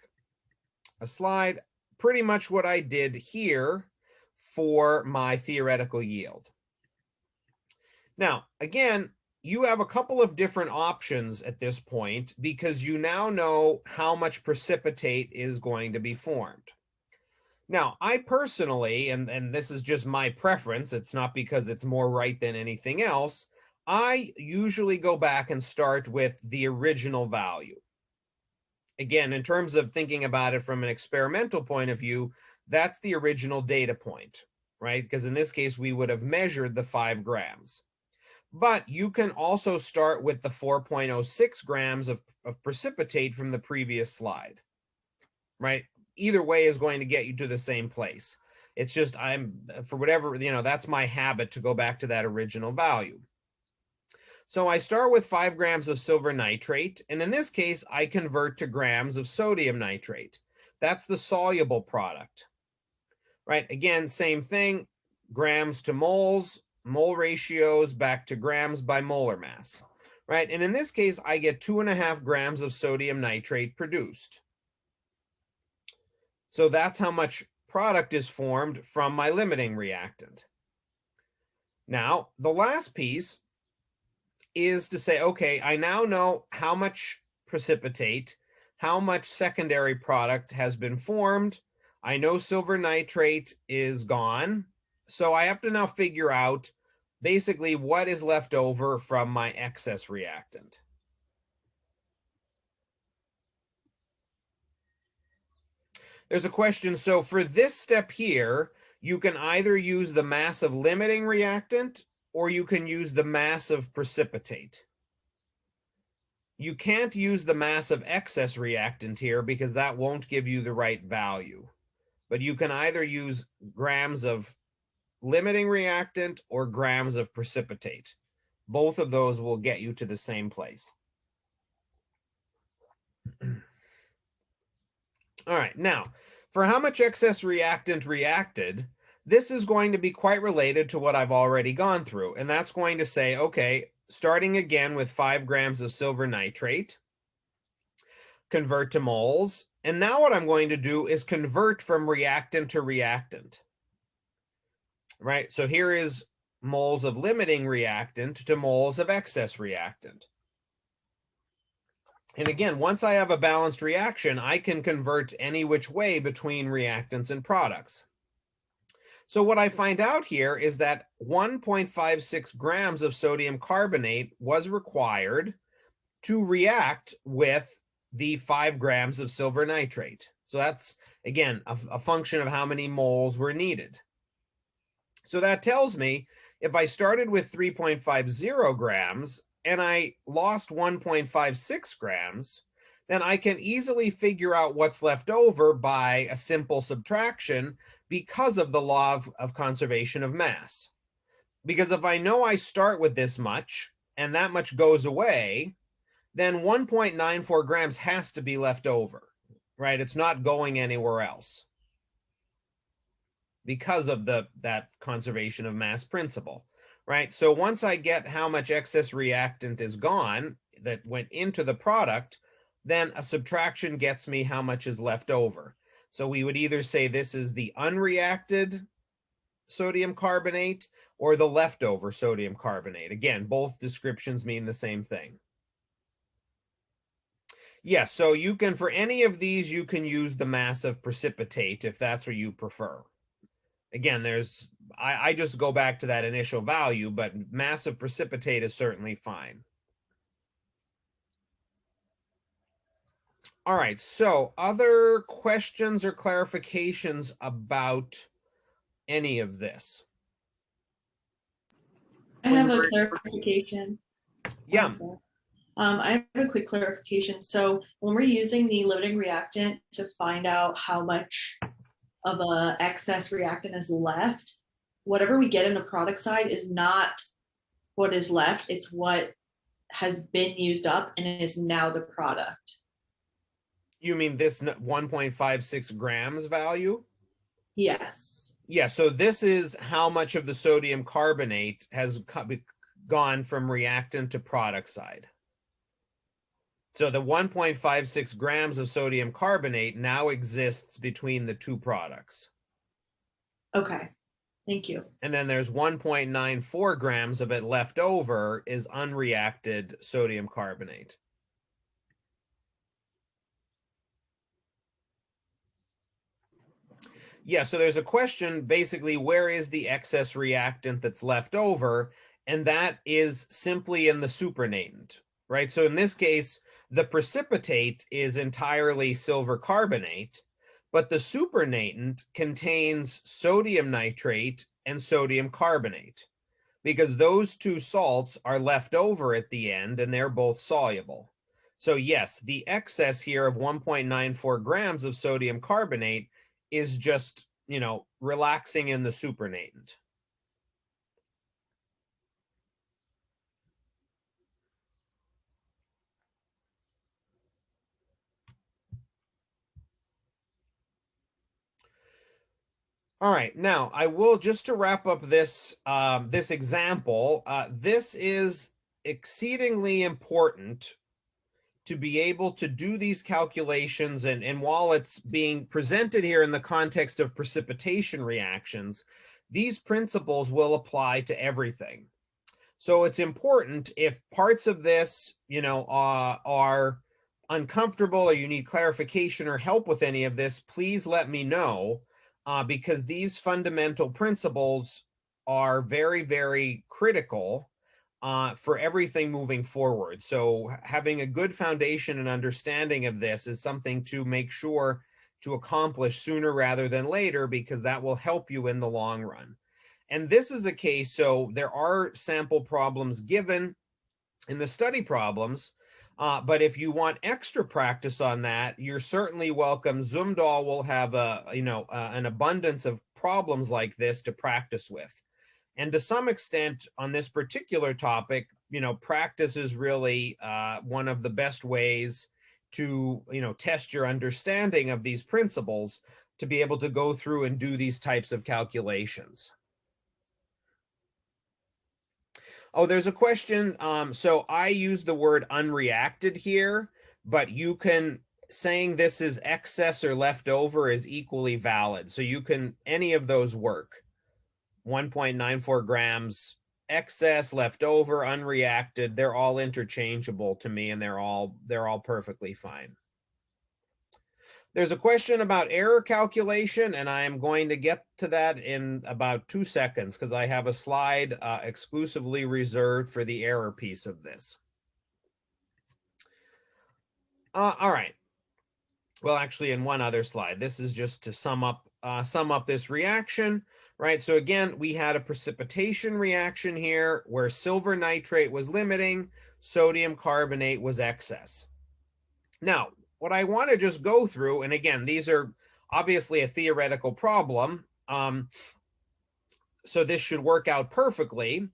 a slide. Pretty much what I did here for my theoretical yield. Now, again, you have a couple of different options at this point because you now know how much precipitate is going to be formed. Now, I personally, and this is just my preference, it's not because it's more right than anything else, I usually go back and start with the original value. Again, in terms of thinking about it from an experimental point of view, that's the original data point, right? Because in this case, we would have measured the 5 grams. But you can also start with the 4.06 grams of precipitate from the previous slide, right? Either way is going to get you to the same place. It's just for whatever, that's my habit to go back to that original value. So I start with 5 grams of silver nitrate, and in this case, I convert to grams of sodium nitrate. That's the soluble product, right? Again, same thing, grams to moles, mole ratios back to grams by molar mass, right? And in this case, I get 2.5 grams of sodium nitrate produced. So that's how much product is formed from my limiting reactant. Now, the last piece is to say, okay, I now know how much precipitate, how much secondary product has been formed. I know silver nitrate is gone. So I have to now figure out basically what is left over from my excess reactant. There's a question. So for this step here, you can either use the mass of limiting reactant or you can use the mass of precipitate. You can't use the mass of excess reactant here because that won't give you the right value. But you can either use grams of limiting reactant or grams of precipitate. Both of those will get you to the same place. All right, now, for how much excess reactant reacted, this is going to be quite related to what I've already gone through. And that's going to say, okay, starting again with 5 grams of silver nitrate, convert to moles. And now what I'm going to do is convert from reactant to reactant, right? So here is moles of limiting reactant to moles of excess reactant. And again, once I have a balanced reaction, I can convert any which way between reactants and products. So what I find out here is that 1.56 grams of sodium carbonate was required to react with the 5 grams of silver nitrate. So that's, again, a function of how many moles were needed. So that tells me if I started with 3.50 grams and I lost 1.56 grams, then I can easily figure out what's left over by a simple subtraction because of the law of conservation of mass. Because if I know I start with this much and that much goes away, then 1.94 grams has to be left over, right? It's not going anywhere else because of that conservation of mass principle, right? So once I get how much excess reactant is gone that went into the product, then a subtraction gets me how much is left over. So we would either say this is the unreacted sodium carbonate or the leftover sodium carbonate. Again, both descriptions mean the same thing. Yes, so you can, for any of these, you can use the mass of precipitate if that's what you prefer. Again, I just go back to that initial value, but mass of precipitate is certainly fine. All right, so other questions or clarifications about any of this? I have a clarification. Yeah. I have a quick clarification. So when we're using the limiting reactant to find out how much of a excess reactant is left, whatever we get in the product side is not what is left. It's what has been used up and is now the product. You mean this 1.56 grams value? Yes. Yeah, so this is how much of the sodium carbonate has gone from reactant to product side. So the 1.56 grams of sodium carbonate now exists between the two products. Okay, thank you. And then there's 1.94 grams of it left over is unreacted sodium carbonate. Yeah, so there's a question, basically, where is the excess reactant that's left over? And that is simply in the supernatant, right? So in this case, the precipitate is entirely silver carbonate, but the supernatant contains sodium nitrate and sodium carbonate because those two salts are left over at the end and they're both soluble. So yes, the excess here of 1.94 grams of sodium carbonate is just, relaxing in the supernatant. All right, now I will, just to wrap up this this example, this is exceedingly important to be able to do these calculations, and while it's being presented here in the context of precipitation reactions, these principles will apply to everything. So it's important, if parts of this, are uncomfortable or you need clarification or help with any of this, please let me know. Because these fundamental principles are very, very critical for everything moving forward. So having a good foundation and understanding of this is something to make sure to accomplish sooner rather than later, because that will help you in the long run. And this is a case, so there are sample problems given in the study problems. But if you want extra practice on that, you're certainly welcome. Zoomdal will have an abundance of problems like this to practice with. And to some extent on this particular topic, practice is really one of the best ways to, test your understanding of these principles. to be able to go through and do these types of calculations. Oh, there's a question. So I use the word unreacted here, but you can, saying this is excess or leftover is equally valid. So you can, any of those work. 1.94 grams excess, leftover, unreacted, they're all interchangeable to me, and they're all perfectly fine. There's a question about error calculation, and I am going to get to that in about 2 seconds because I have a slide exclusively reserved for the error piece of this. All right. Well, actually, in one other slide. This is just to sum up this reaction, right? So again, we had a precipitation reaction here where silver nitrate was limiting, sodium carbonate was excess. Now, what I want to just go through, and again, these are obviously a theoretical problem, so this should work out perfectly.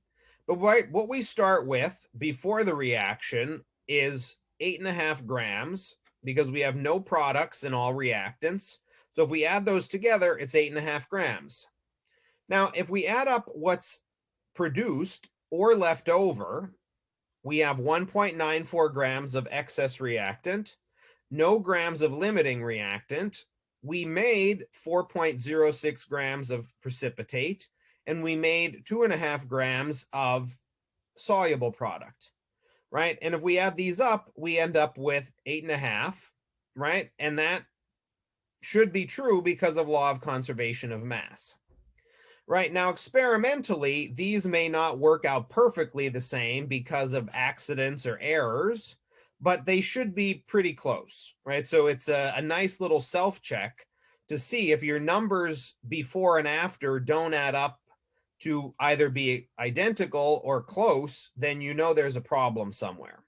But what we start with before the reaction is 8.5 grams, because we have no products in all reactants. So if we add those together, it's 8.5 grams. Now, if we add up what's produced or left over, we have 1.94 grams of excess reactant, no grams of limiting reactant. We made 4.06 grams of precipitate, and we made 2.5 grams of soluble product, right? And if we add these up, we end up with 8.5, right? And that should be true because of law of conservation of mass. Right now, experimentally, these may not work out perfectly the same because of accidents or errors, but they should be pretty close, right? So it's a nice little self-check to see if your numbers before and after don't add up to either be identical or close, then you know there's a problem somewhere.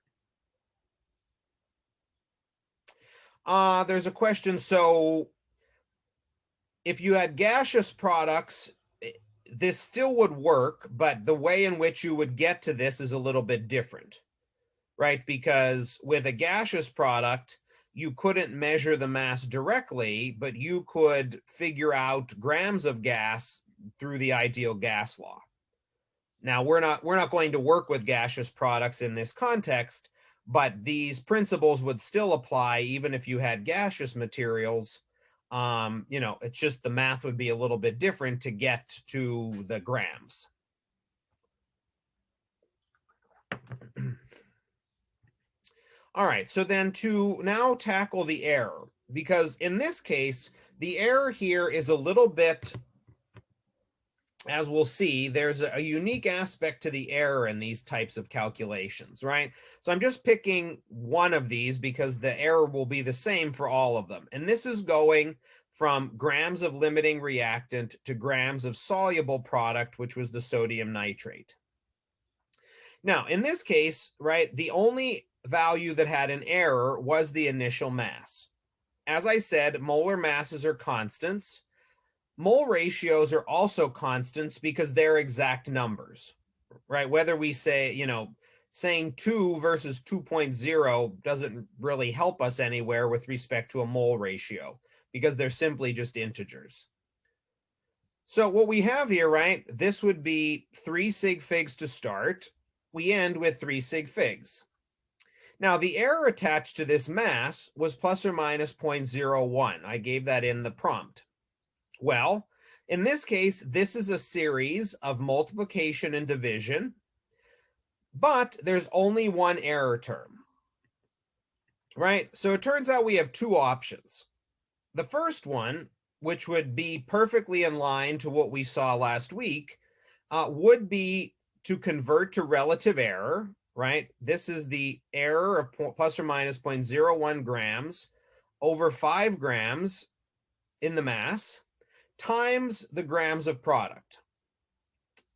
There's a question. So if you had gaseous products, this still would work, but the way in which you would get to this is a little bit different, right? Because with a gaseous product, you couldn't measure the mass directly, but you could figure out grams of gas through the ideal gas law. Now, we're not going to work with gaseous products in this context, but these principles would still apply even if you had gaseous materials. You know, it's just the math would be a little bit different to get to the grams. All right, so then to now tackle the error, because in this case, the error here is a little bit, as we'll see, there's a unique aspect to the error in these types of calculations, right? So I'm just picking one of these because the error will be the same for all of them. And this is going from grams of limiting reactant to grams of soluble product, which was the sodium nitrate. Now, in this case, right, the only value that had an error was the initial mass. As I said, molar masses are constants. Mole ratios are also constants because they're exact numbers, right? Whether we say, you know, saying 2 versus 2.0 doesn't really help us anywhere with respect to a mole ratio because they're simply just integers. So what we have here, right, this would be 3 sig figs to start. We end with 3 sig figs. Now, the error attached to this mass was plus or minus 0.01. I gave that in the prompt. Well, in this case, this is a series of multiplication and division, but there's only one error term, right? So it turns out we have two options. The first one, which would be perfectly in line to what we saw last week, would be to convert to relative error, right? This is the error of plus or minus 0.01 grams over 5 grams in the mass times the grams of product,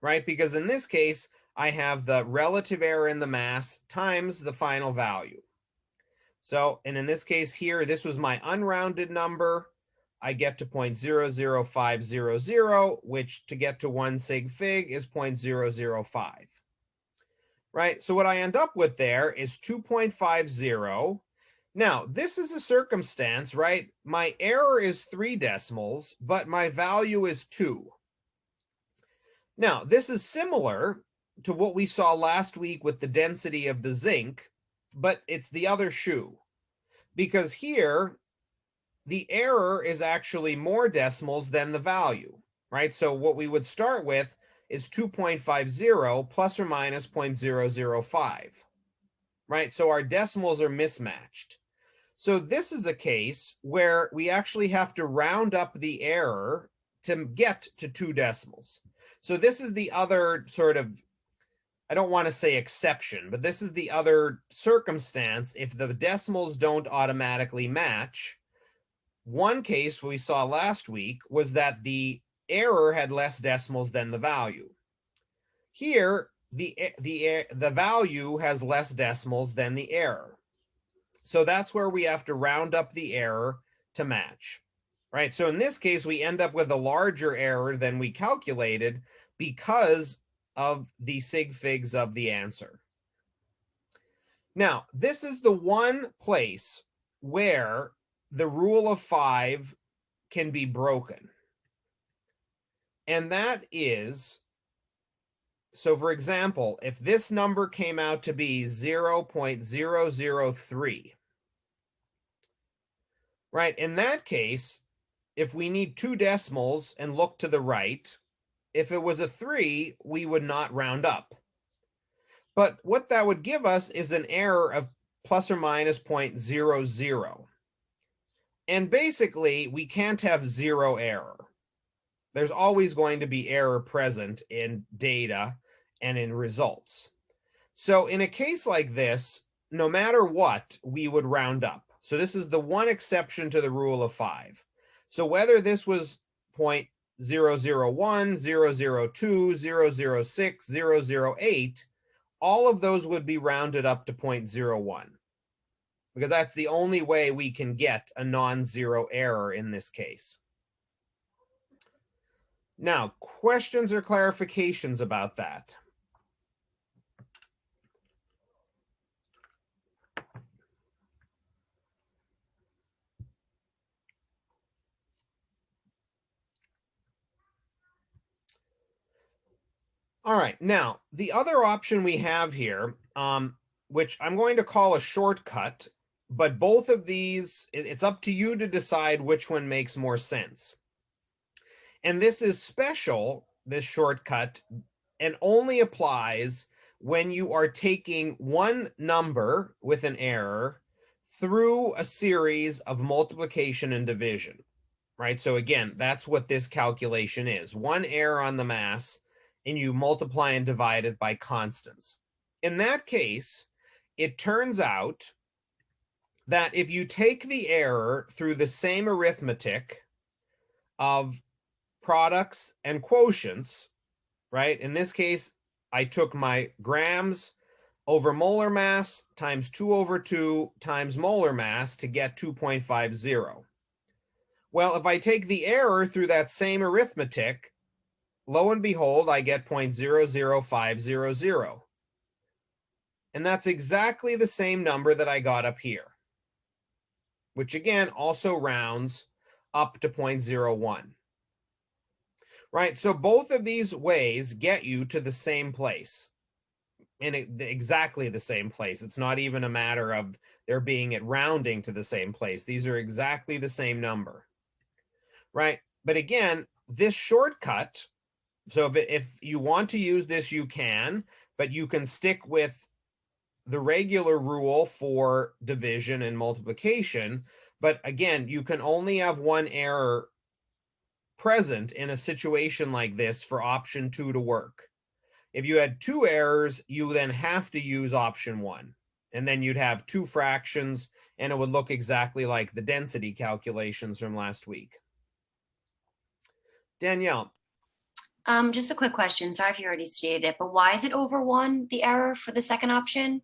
right? Because in this case, I have the relative error in the mass times the final value. So, and in this case here, this was my unrounded number. I get to 0.00500, which to get to 1 sig fig is 0.005, right? So what I end up with there is 2.50 Now, this is a circumstance, right? My error is 3 decimals, but my value is 2. Now, this is similar to what we saw last week with the density of the zinc, but it's the other shoe. Because here, the error is actually more decimals than the value, right? So what we would start with is 2.50 plus or minus 0.005, right? So our decimals are mismatched. So this is a case where we actually have to round up the error to get to 2 decimals. So this is the other sort of, I don't want to say exception, but this is the other circumstance. If the decimals don't automatically match, one case we saw last week was that the error had less decimals than the value. Here, the value has less decimals than the error. So that's where we have to round up the error to match, right? So in this case, we end up with a larger error than we calculated because of the sig figs of the answer. Now, this is the one place where the rule of 5 can be broken. And that is, so for example, if this number came out to be 0.003, right? In that case, if we need 2 decimals and look to the right, if it was a 3, we would not round up. But what that would give us is an error of plus or minus 0.00. And basically, we can't have 0 error. There's always going to be error present in data and in results. So in a case like this, no matter what, we would round up. So this is the one exception to the rule of 5. So whether this was 0.001, 002, 006, 008, all of those would be rounded up to 0.01, because that's the only way we can get a non-zero error in this case. Now, questions or clarifications about that? All right, now, the other option we have here, which I'm going to call a shortcut, but both of these, it's up to you to decide which one makes more sense. And this is special, this shortcut, and only applies when you are taking one number with an error through a series of multiplication and division, right? So again, that's what this calculation is. One error on the mass, and you multiply and divide it by constants. In that case, it turns out that if you take the error through the same arithmetic of products and quotients, right? In this case, I took my grams over molar mass times 2/2 times molar mass to get 2.50. Well, if I take the error through that same arithmetic, lo and behold, I get 0.00500. And that's exactly the same number that I got up here, which again also rounds up to 0.01. Right, so both of these ways get you to the same place, in exactly the same place. It's not even a matter of there being it rounding to the same place. These are exactly the same number, right? But again, this shortcut, so if you want to use this, you can, but you can stick with the regular rule for division and multiplication. But again, you can only have one error present in a situation like this for option 2 to work. If you had 2 errors, you then have to use option 1. And then you'd have 2 fractions, and it would look exactly like the density calculations from last week. Danielle. Just a quick question. Sorry if you already stated it, but why is it over 1, the error for the second option?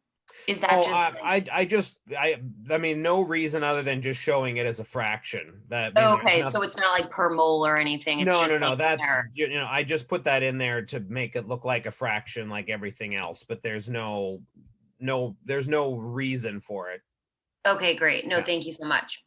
Is that I mean, no reason other than just showing it as a fraction. Okay, so it's not like per mole or anything. It's no. like That's, I just put that in there to make it look like a fraction, like everything else. But there's no reason for it. Okay, great. No, Yeah. thank you so much.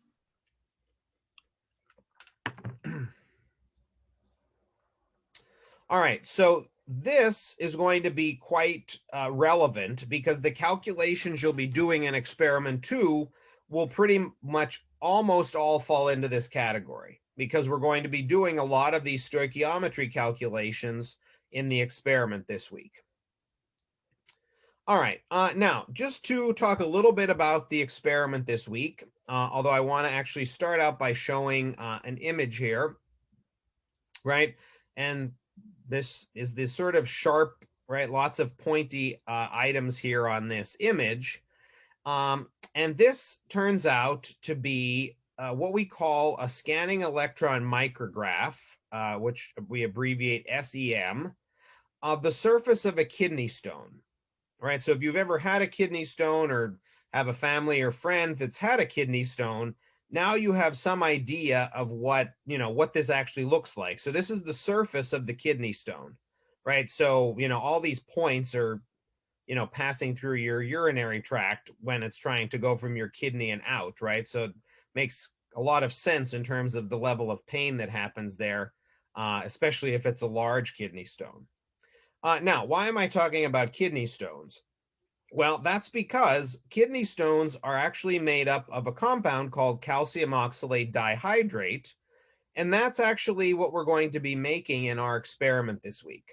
All right, so this is going to be quite relevant because the calculations you'll be doing in experiment 2 will pretty much almost all fall into this category because we're going to be doing a lot of these stoichiometry calculations in the experiment this week. All right, now just to talk a little bit about the experiment this week, although I want to actually start out by showing an image here, right? And this is this sort of sharp, right? Lots of pointy items here on this image. And this turns out to be what we call a scanning electron micrograph, which we abbreviate SEM, of the surface of a kidney stone, right? So if you've ever had a kidney stone or have a family or friend that's had a kidney stone, now you have some idea of what, what this actually looks like. So this is the surface of the kidney stone, right? So, all these points are, passing through your urinary tract when it's trying to go from your kidney and out, right? So it makes a lot of sense in terms of the level of pain that happens there, especially if it's a large kidney stone. Now, why am I talking about kidney stones? Well, that's because kidney stones are actually made up of a compound called calcium oxalate dihydrate, and that's actually what we're going to be making in our experiment this week.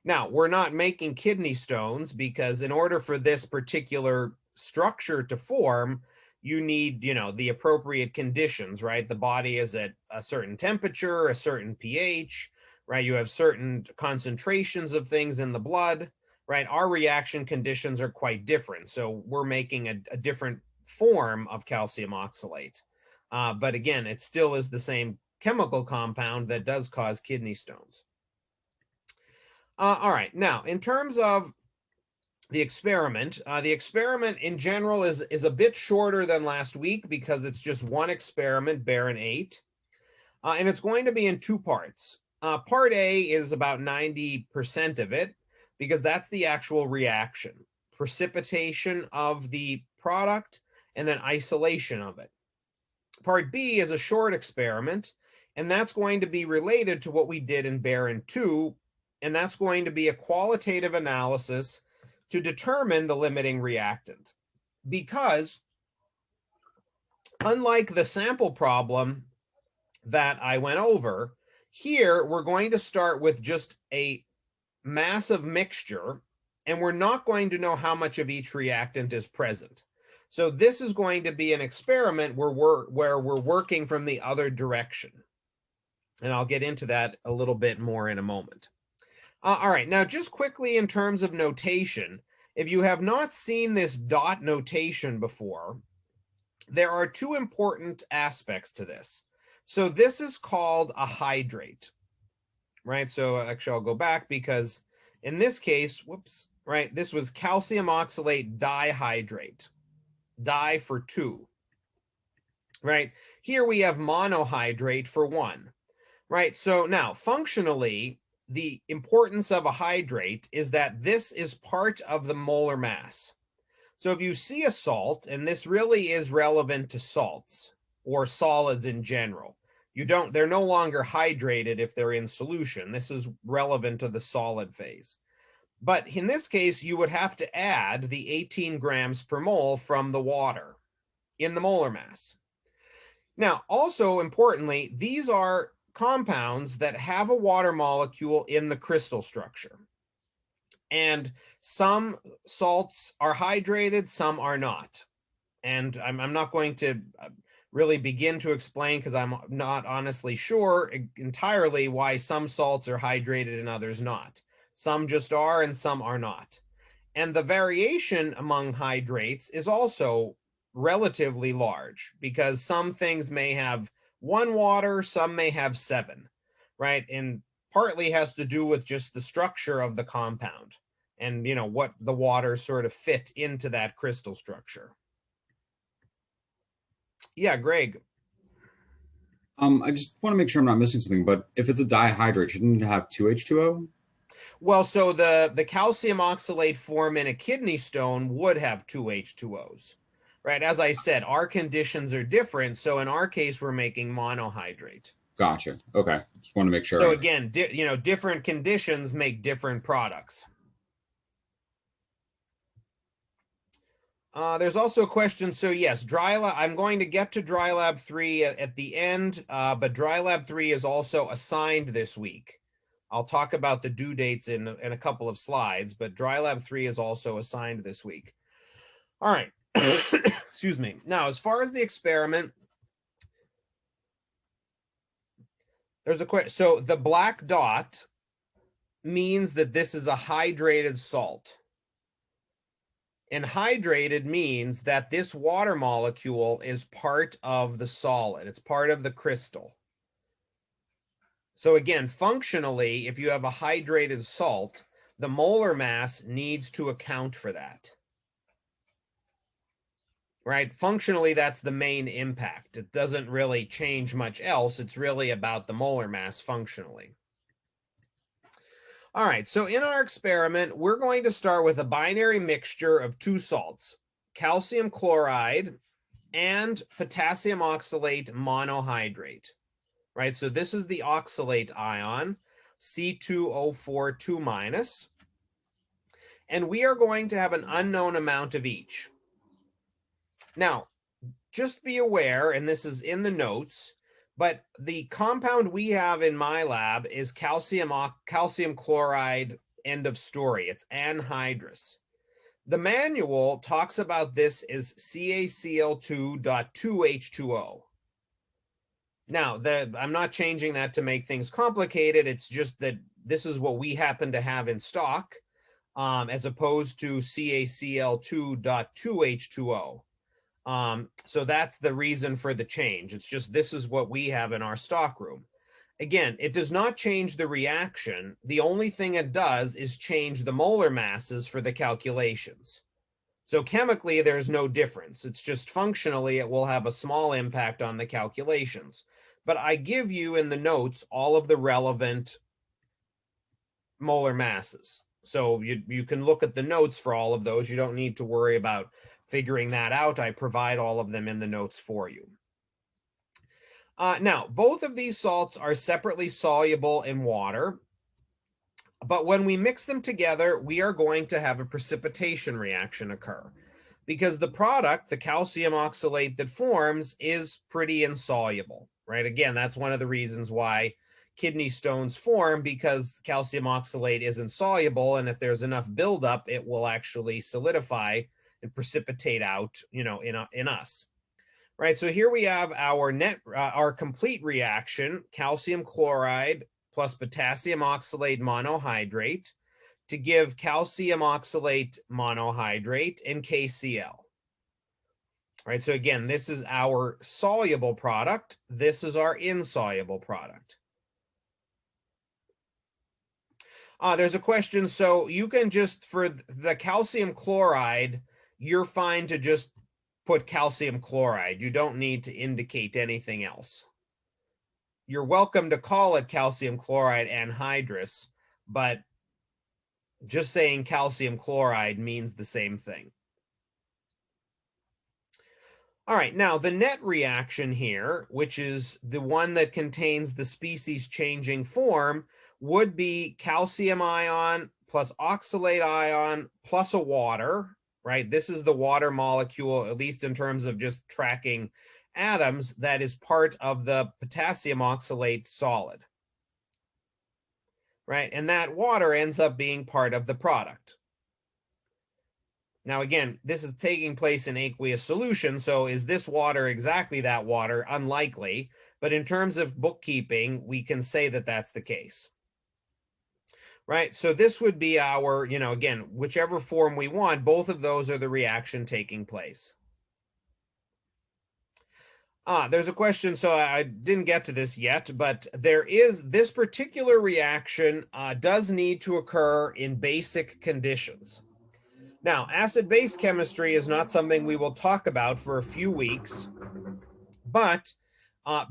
Now, we're not making kidney stones because in order for this particular structure to form, you need, the appropriate conditions, right? The body is at a certain temperature, a certain pH, right? You have certain concentrations of things in the blood, right? Our reaction conditions are quite different. So we're making a different form of calcium oxalate. But again, it still is the same chemical compound that does cause kidney stones. All right, now in terms of the experiment in general is a bit shorter than last week because it's just one experiment, Baron 8, and it's going to be in 2 parts. Part A is about 90% of it because that's the actual reaction, precipitation of the product, and then isolation of it. Part B is a short experiment, and that's going to be related to what we did in Baron 2, and that's going to be a qualitative analysis to determine the limiting reactant. Because unlike the sample problem that I went over, here we're going to start with just a massive mixture, and we're not going to know how much of each reactant is present. So this is going to be an experiment where we're working from the other direction. And I'll get into that a little bit more in a moment. All right, now just quickly in terms of notation, if you have not seen this dot notation before, there are 2 important aspects to this. So this is called a hydrate, right? So actually I'll go back because in this case, whoops, right, this was calcium oxalate dihydrate, di for 2, right? Here we have monohydrate for 1, right? So now functionally, the importance of a hydrate is that this is part of the molar mass. So if you see a salt, and this really is relevant to salts or solids in general, they're no longer hydrated if they're in solution. This is relevant to the solid phase. But in this case, you would have to add the 18 grams per mole from the water in the molar mass. Now, also importantly, these are compounds that have a water molecule in the crystal structure. And some salts are hydrated, some are not. And I'm not going to really begin to explain because I'm not honestly sure entirely why some salts are hydrated and others not. Some just are and some are not. And the variation among hydrates is also relatively large because some things may have 1 water, some may have 7, right? And partly has to do with just the structure of the compound and what the water sort of fit into that crystal structure. Yeah, Greg. I just want to make sure I'm not missing something, but if it's a dihydrate, shouldn't it have 2H2O? Well, so the calcium oxalate form in a kidney stone would have 2 H2Os, right? As I said, our conditions are different. So in our case, we're making monohydrate. Gotcha. Okay. Just want to make sure. So again, different conditions make different products. There's also a question. So yes, dry lab. I'm going to get to dry lab 3 at the end, but dry lab 3 is also assigned this week. I'll talk about the due dates in a couple of slides, but dry lab 3 is also assigned this week. All right. Excuse me. Now, as far as the experiment, there's a question. So the black dot means that this is a hydrated salt. And hydrated means that this water molecule is part of the solid. It's part of the crystal. So again, functionally, if you have a hydrated salt, the molar mass needs to account for that. Right? Functionally, that's the main impact. It doesn't really change much else. It's really about the molar mass functionally. All right, so in our experiment, we're going to start with a binary mixture of two salts, calcium chloride and potassium oxalate monohydrate, right? So this is the oxalate ion, C2O4 2-, and we are going to have an unknown amount of each. Now, just be aware, and this is in the notes, but the compound we have in my lab is calcium chloride, end of story. It's anhydrous. The manual talks about this as CaCl2.2H2O. Now, I'm not changing that to make things complicated. It's just that this is what we happen to have in stock, as opposed to CaCl2.2H2O. So that's the reason for the change. It's just this is what we have in our stock room. Again, it does not change the reaction. The only thing it does is change the molar masses for the calculations. So chemically, there's no difference. It's just functionally, it will have a small impact on the calculations. But I give you in the notes all of the relevant molar masses. So you can look at the notes for all of those. You don't need to worry about figuring that out. I provide all of them in the notes for you. Now, both of these salts are separately soluble in water, but when we mix them together, we are going to have a precipitation reaction occur because the product, the calcium oxalate that forms, is pretty insoluble, right? Again, that's one of the reasons why kidney stones form, because calcium oxalate is insoluble, and if there's enough buildup, it will actually solidify and precipitate out, in us, right? So here we have our complete reaction: calcium chloride plus potassium oxalate monohydrate to give calcium oxalate monohydrate and KCl. Right. So again, this is our soluble product. This is our insoluble product. There's a question. So you can just, for the calcium chloride, you're fine to just put calcium chloride. You don't need to indicate anything else. You're welcome to call it calcium chloride anhydrous, but just saying calcium chloride means the same thing. All right, now the net reaction here, which is the one that contains the species changing form, would be calcium ion plus oxalate ion plus a water, right? This is the water molecule, at least in terms of just tracking atoms, that is part of the potassium oxalate solid, right? And that water ends up being part of the product. Now, again, this is taking place in aqueous solution, so is this water exactly that water? Unlikely, but in terms of bookkeeping, we can say that that's the case. Right, so this would be our, again, whichever form we want, both of those are the reaction taking place. There's a question, so I didn't get to this yet, but this particular reaction does need to occur in basic conditions. Now, acid-base chemistry is not something we will talk about for a few weeks, but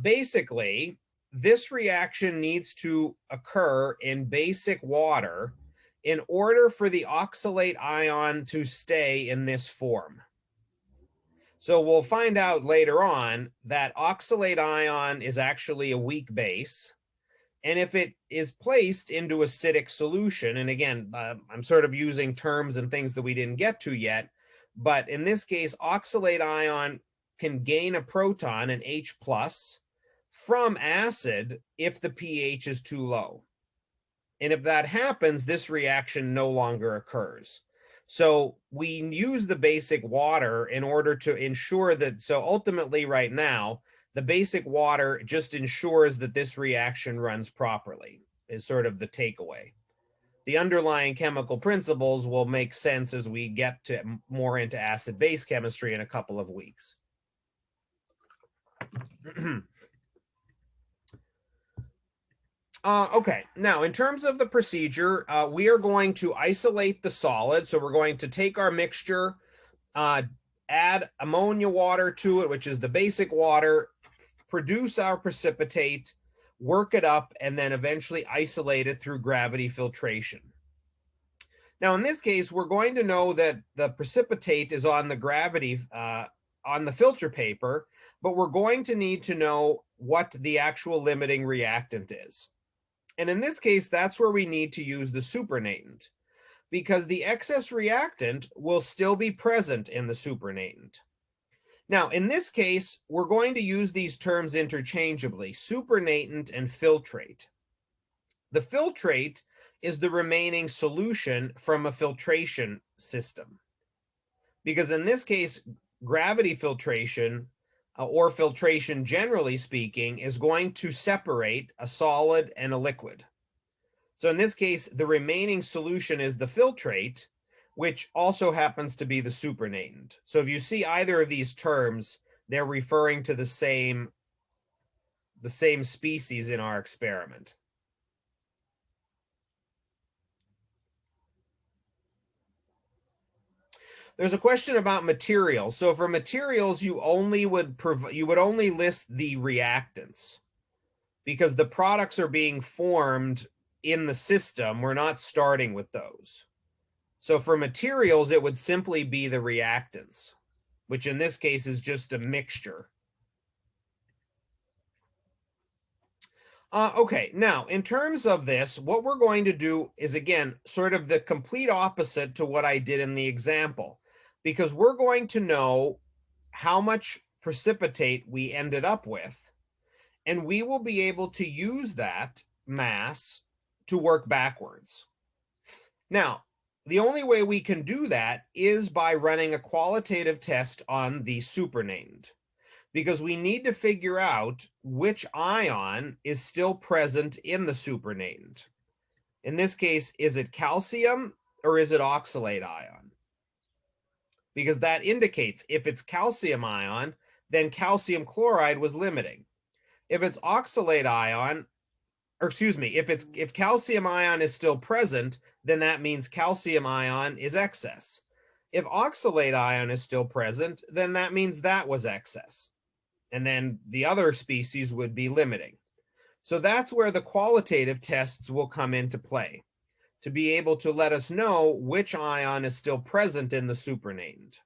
basically, this reaction needs to occur in basic water in order for the oxalate ion to stay in this form. So we'll find out later on that oxalate ion is actually a weak base. And if it is placed into acidic solution, and again, I'm sort of using terms and things that we didn't get to yet, but in this case, oxalate ion can gain a proton, an H plus, from acid if the pH is too low. And if that happens, this reaction no longer occurs. So we use the basic water in order to ensure that, so ultimately right now, the basic water just ensures that this reaction runs properly, is sort of the takeaway. The underlying chemical principles will make sense as we get to more into acid-base chemistry in a couple of weeks. Okay, now in terms of the procedure, we are going to isolate the solid. So we're going to take our mixture, add ammonia water to it, which is the basic water, produce our precipitate, work it up, and then eventually isolate it through gravity filtration. Now, in this case, we're going to know that the precipitate is on the gravity, on the filter paper, but we're going to need to know what the actual limiting reactant is. And in this case, that's where we need to use the supernatant, because the excess reactant will still be present in the supernatant. Now, in this case, we're going to use these terms interchangeably, supernatant and filtrate. The filtrate is the remaining solution from a filtration system, because in this case, gravity filtration, or filtration generally speaking, is going to separate a solid and a liquid. So in this case, the remaining solution is the filtrate, which also happens to be the supernatant. So if you see either of these terms, they're referring to the same species in our experiment. There's a question about materials. So for materials, you would only list the reactants, because the products are being formed in the system. We're not starting with those. So for materials, it would simply be the reactants, which in this case is just a mixture. Okay, now in terms of this, what we're going to do is, again, sort of the complete opposite to what I did in the example, because we're going to know how much precipitate we ended up with, and we will be able to use that mass to work backwards. Now, the only way we can do that is by running a qualitative test on the supernatant, because we need to figure out which ion is still present in the supernatant. In this case, is it calcium or is it oxalate ion? Because that indicates if it's calcium ion, then calcium chloride was limiting. If it's oxalate ion, or excuse me, if calcium ion is still present, then that means calcium ion is excess. If oxalate ion is still present, then that means that was excess. And then the other species would be limiting. So that's where the qualitative tests will come into play, to be able to let us know which ion is still present in the supernatant.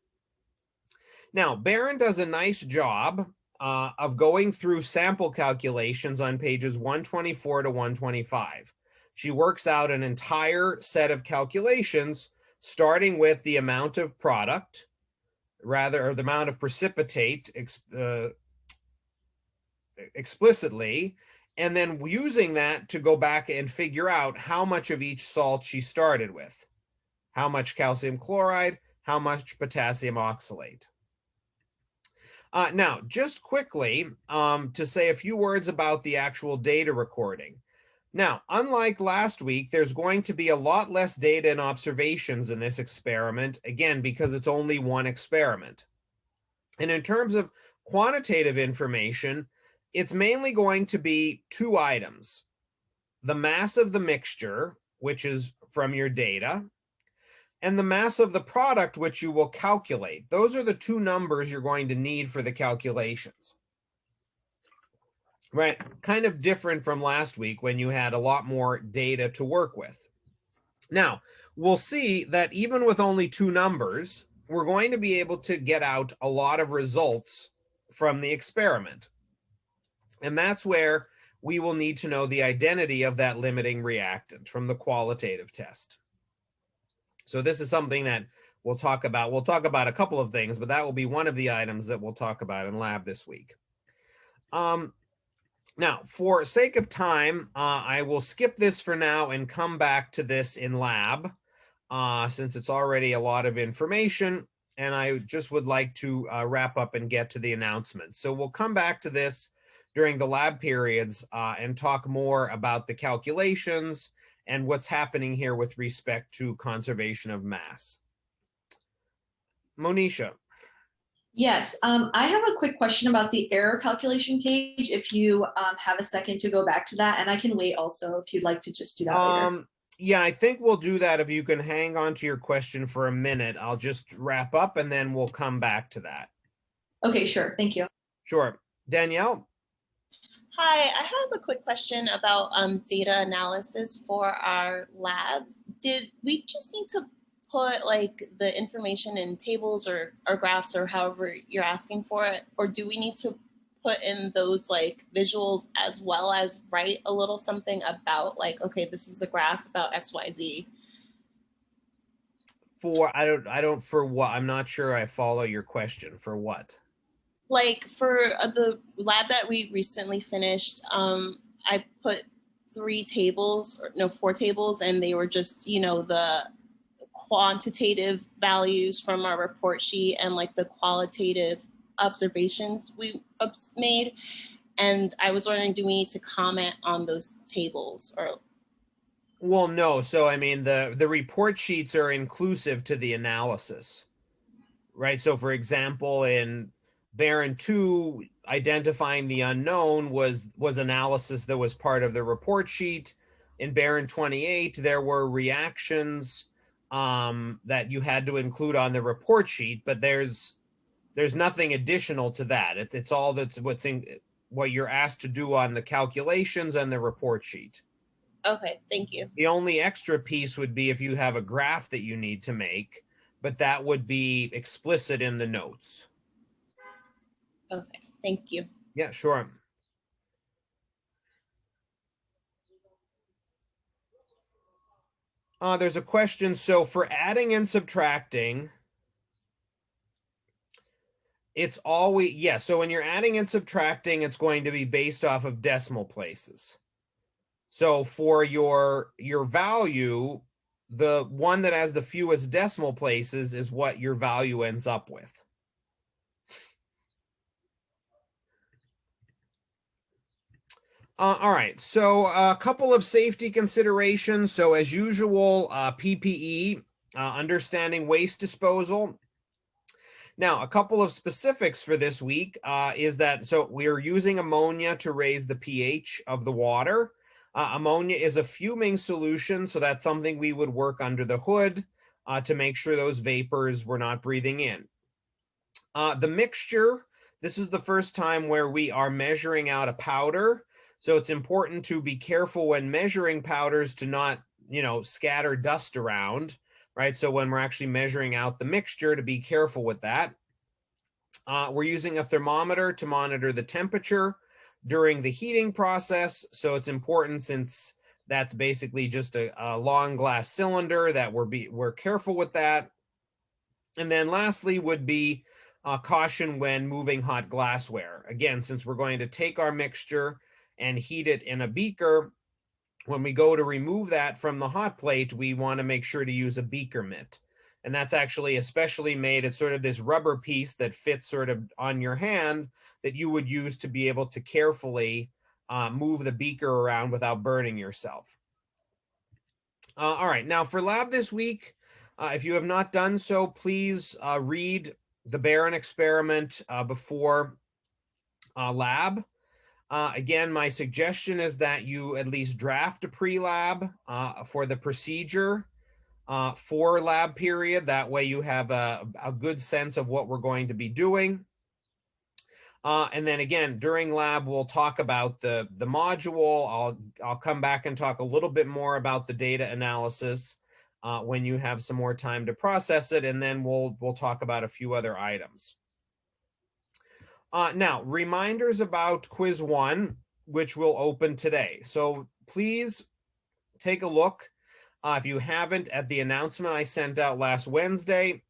Now, Barron does a nice job of going through sample calculations on pages 124 to 125. She works out an entire set of calculations, starting with the amount of product, or the amount of precipitate explicitly, and then using that to go back and figure out how much of each salt she started with. How much calcium chloride, how much potassium oxalate. Now, just quickly to say a few words about the actual data recording. Now, unlike last week, there's going to be a lot less data and observations in this experiment, again, because it's only one experiment. And in terms of quantitative information, it's mainly going to be two items: the mass of the mixture, which is from your data, and the mass of the product, which you will calculate. Those are the two numbers you're going to need for the calculations. Right, kind of different from last week when you had a lot more data to work with. Now, we'll see that even with only two numbers, we're going to be able to get out a lot of results from the experiment. And that's where we will need to know the identity of that limiting reactant from the qualitative test. So this is something that we'll talk about. We'll talk about a couple of things, but that will be one of the items that we'll talk about in lab this week. Now, for sake of time, I will skip this for now and come back to this in lab, since it's already a lot of information, and I just would like to wrap up and get to the announcements. So we'll come back to this during the lab periods and talk more about the calculations and what's happening here with respect to conservation of mass. Monisha. Yes, I have a quick question about the error calculation page. If you have a second to go back to that, and I can wait also if you'd like to just do that later. Yeah, I think we'll do that. If you can hang on to your question for a minute, I'll just wrap up and then we'll come back to that. Okay, sure. Thank you. Sure. Danielle? Hi, I have a quick question about data analysis for our labs. Did we just need to put like the information in tables or graphs or however you're asking for it? Or do we need to put in those like visuals as well as write a little something about like, okay, this is a graph about XYZ? For what? I'm not sure I follow your question. For what? Like for the lab that we recently finished, I put 4 tables, and they were just, the quantitative values from our report sheet and like the qualitative observations we made. And I was wondering, do we need to comment on those tables or? Well, no. So, I mean, the report sheets are inclusive to the analysis, right? So, for example, in Barron 2, identifying the unknown was analysis that was part of the report sheet. In Barron 28, there were reactions that you had to include on the report sheet, but there's nothing additional to that. It's all what you're asked to do on the calculations and the report sheet. Okay, thank you. The only extra piece would be if you have a graph that you need to make, but that would be explicit in the notes. Okay, thank you. Yeah, sure. There's a question. So for adding and subtracting, it's always, yeah. So when you're adding and subtracting, it's going to be based off of decimal places. So for your value, the one that has the fewest decimal places is what your value ends up with. All right, so a couple of safety considerations. So as usual, PPE, understanding waste disposal. Now, a couple of specifics for this week is that, so we're using ammonia to raise the pH of the water. Ammonia is a fuming solution, so that's something we would work under the hood to make sure those vapors we're not breathing in. The mixture, this is the first time where we are measuring out a powder. So it's important to be careful when measuring powders to not, scatter dust around, right? So when we're actually measuring out the mixture, to be careful with that. We're using a thermometer to monitor the temperature during the heating process. So it's important, since that's basically just a long glass cylinder, that we're careful with that. And then lastly would be caution when moving hot glassware. Again, since we're going to take our mixture and heat it in a beaker, when we go to remove that from the hot plate, we want to make sure to use a beaker mitt. And that's actually especially made, it's sort of this rubber piece that fits sort of on your hand that you would use to be able to carefully move the beaker around without burning yourself. All right, now for lab this week, if you have not done so, please read the Barron experiment before lab. Again, my suggestion is that you at least draft a pre-lab for the procedure for lab period. That way you have a good sense of what we're going to be doing. And then again, during lab, we'll talk about the module. I'll come back and talk a little bit more about the data analysis. when you have some more time to process it, and then we'll talk about a few other items. Now, reminders about quiz 1, which will open today. So please take a look, if you haven't, at the announcement I sent out last Wednesday.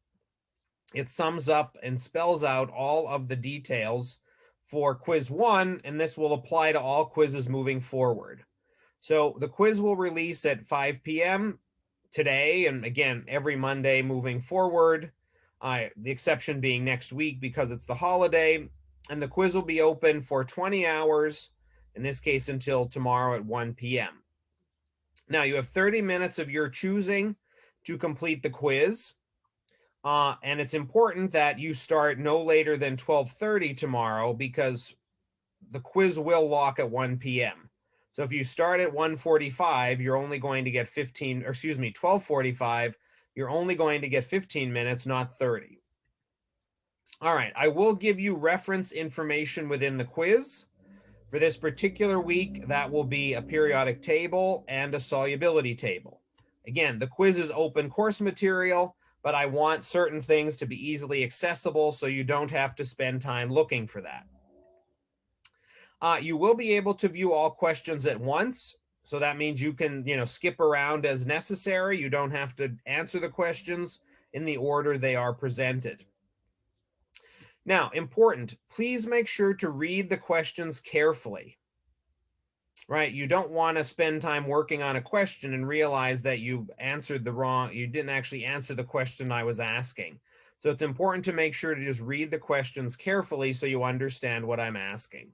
It sums up and spells out all of the details for quiz 1, and this will apply to all quizzes moving forward. So the quiz will release at 5 p.m. today, and again, every Monday moving forward, the exception being next week because it's the holiday. And the quiz will be open for 20 hours, in this case until tomorrow at 1 p.m. Now, you have 30 minutes of your choosing to complete the quiz. And it's important that you start no later than 12:30 tomorrow, because the quiz will lock at 1 p.m. So if you start at 1:45, you're only going to get 12:45, you're only going to get 15 minutes, not 30. All right, I will give you reference information within the quiz. For this particular week, that will be a periodic table and a solubility table. Again, the quiz is open course material, but I want certain things to be easily accessible so you don't have to spend time looking for that. You will be able to view all questions at once. So that means you can, skip around as necessary. You don't have to answer the questions in the order they are presented. Now, important, please make sure to read the questions carefully. Right? You don't want to spend time working on a question and realize that you didn't actually answer the question I was asking. So it's important to make sure to just read the questions carefully so you understand what I'm asking.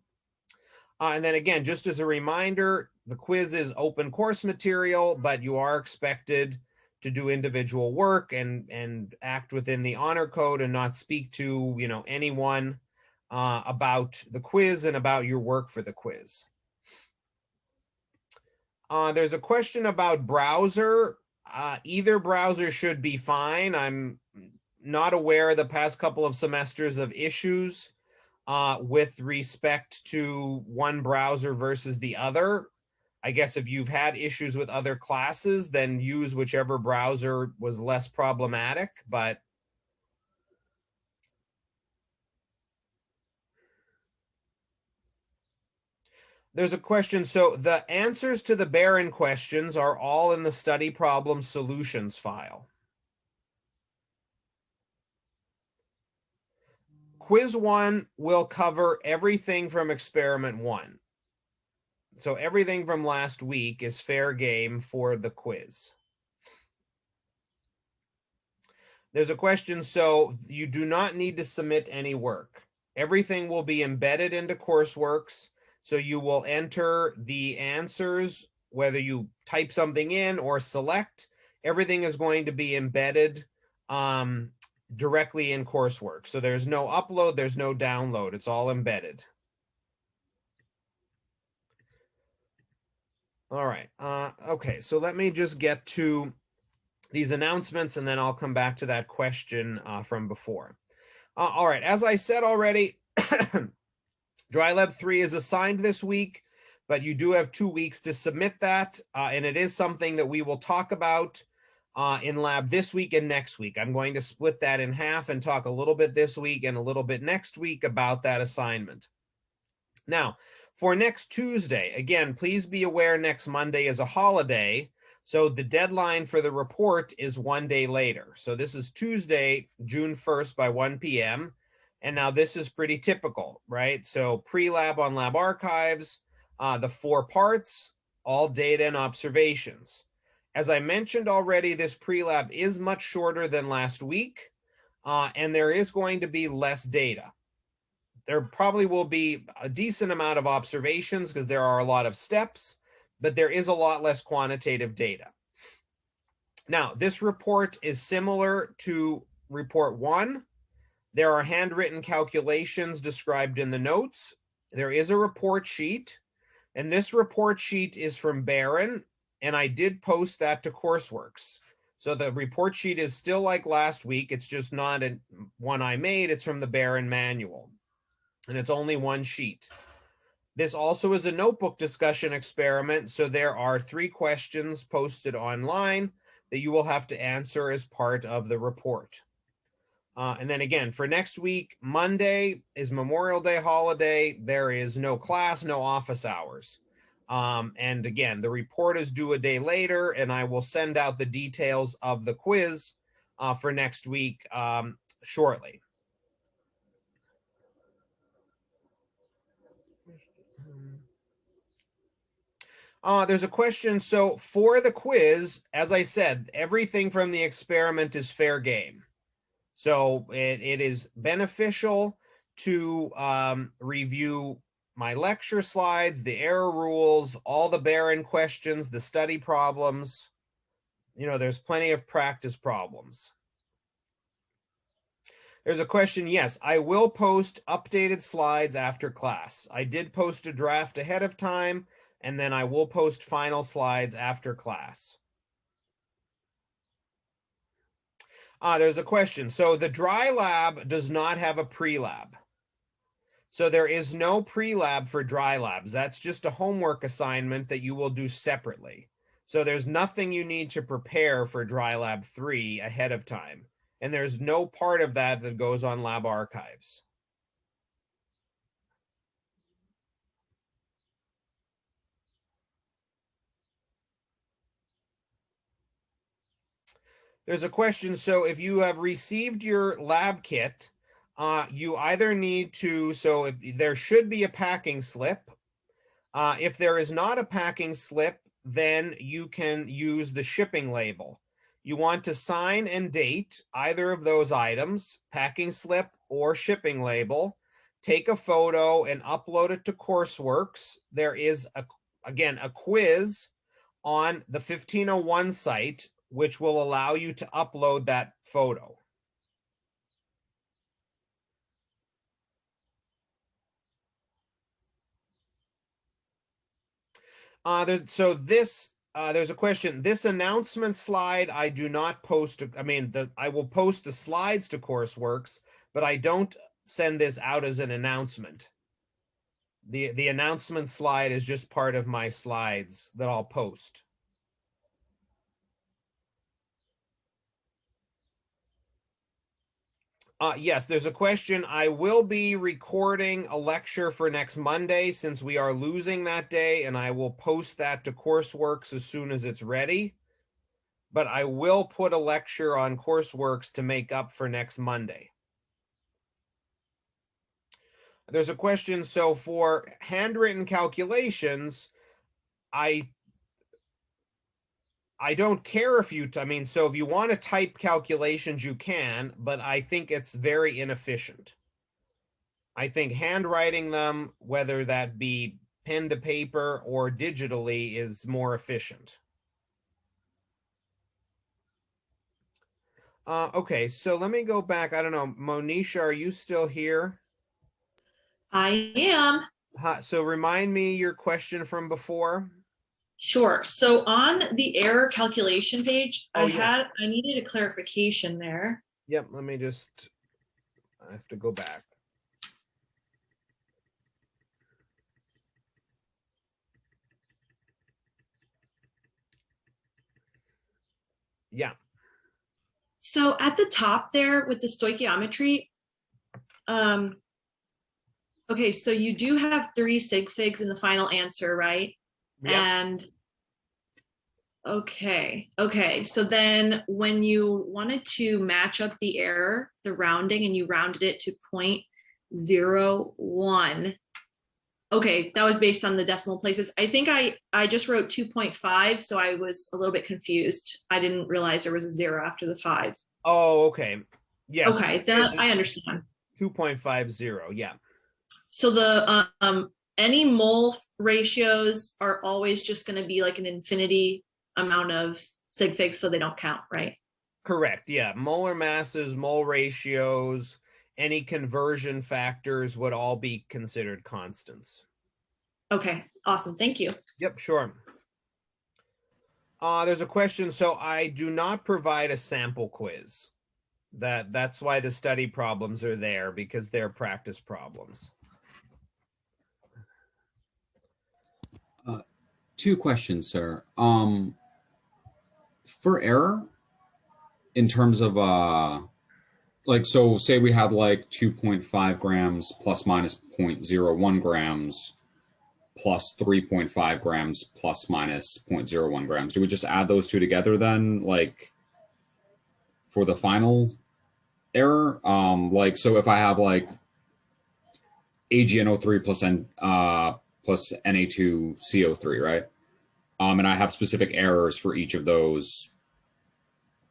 And then again, just as a reminder, the quiz is open course material, but you are expected to do individual work and act within the honor code and not speak to anyone about the quiz and about your work for the quiz. There's a question about browser. Either browser should be fine. I'm not aware the past couple of semesters of issues with respect to one browser versus the other. I guess if you've had issues with other classes, then use whichever browser was less problematic, but there's a question. So the answers to the Barron questions are all in the study problem solutions file. Quiz 1 will cover everything from experiment 1. So everything from last week is fair game for the quiz. There's a question, so you do not need to submit any work. Everything will be embedded into CourseWorks, so you will enter the answers, whether you type something in or select, everything is going to be embedded directly in CourseWorks. So there's no upload, there's no download, it's all embedded. All right, okay, so let me just get to these announcements and then I'll come back to that question from before. All right, as I said already, Dry Lab 3 is assigned this week, but you do have 2 weeks to submit that, and it is something that we will talk about in lab this week and next week. I'm going to split that in half and talk a little bit this week and a little bit next week about that assignment. Now, for next Tuesday, again, please be aware next Monday is a holiday, so the deadline for the report is 1 day later. So this is Tuesday, June 1st by 1 p.m., and now this is pretty typical, right? So pre-lab on lab archives, the 4 parts, all data and observations. As I mentioned already, this pre-lab is much shorter than last week, and there is going to be less data. There probably will be a decent amount of observations because there are a lot of steps, but there is a lot less quantitative data. Now, this report is similar to report 1. There are handwritten calculations described in the notes. There is a report sheet, and this report sheet is from Barron, and I did post that to CourseWorks. So the report sheet is still like last week. It's just not one I made. It's from the Barron manual, and it's only 1 sheet. This also is a notebook discussion experiment, so there are 3 questions posted online. that you will have to answer as part of the report. And then again, for next week, Monday is Memorial Day holiday. There is no class, no office hours. And again, the report is due a day later, and I will send out the details of the quiz for next week shortly. There's a question. So for the quiz, as I said, everything from the experiment is fair game. So it is beneficial to review my lecture slides, the error rules, all the Barron questions, the study problems. You know, there's plenty of practice problems. There's a question. Yes, I will post updated slides after class. I did post a draft ahead of time, and then I will post final slides after class. There's a question. So the dry lab does not have a pre-lab. So there is no pre-lab for dry labs. That's just a homework assignment that you will do separately. So there's nothing you need to prepare for dry lab 3 ahead of time. And there's no part of that that goes on lab archives. There's a question. So if you have received your lab kit, you either need to, so if there should be a packing slip. If there is not a packing slip, then you can use the shipping label. You want to sign and date either of those items, packing slip or shipping label. Take a photo and upload it to Courseworks. There is, again, a quiz on the 1501 site, which will allow you to upload that photo. There's a question. This announcement slide, I do not post. I will post the slides to Courseworks, but I don't send this out as an announcement. The announcement slide is just part of my slides that I'll post. Yes, there's a question. I will be recording a lecture for next Monday since we are losing that day, and I will post that to Courseworks as soon as it's ready. But I will put a lecture on Courseworks to make up for next Monday. There's a question. So for handwritten calculations, I don't care if you, so if you want to type calculations, you can, but I think it's very inefficient. I think handwriting them, whether that be pen to paper or digitally, is more efficient. Okay, so let me go back. I don't know, Monisha, are you still here? I am. So remind me your question from before. Sure. So on the error calculation page, Oh, I needed a clarification there. Yep, I have to go back. Yeah. So at the top there with the stoichiometry, okay, so you do have 3 sig figs in the final answer, right? Yep. And okay, so then when you wanted to match up the error, the rounding, and you rounded it to 0.01, okay, that was based on the decimal places. I think I just wrote 2.5, so I was a little bit confused. I didn't realize there was a 0 after the 5. Oh, okay. Yes. Okay, that I understand. 2.50, yeah. So the any mole ratios are always just going to be like an infinity amount of sig figs, so they don't count, right? Correct, yeah. Molar masses, mole ratios, any conversion factors would all be considered constants. Okay, awesome. Thank you. Yep, sure. There's a question. So I do not provide a sample quiz. That's why the study problems are there, because they're practice problems. 2 questions, sir. For error, in terms of like, so say we had like 2.5 grams plus minus 0.01 grams plus 3.5 grams plus minus 0.01 grams. Do we just add those two together then, like for the final error? Like, so if I have like AgNO3 plus Na2CO3, right? And I have specific errors for each of those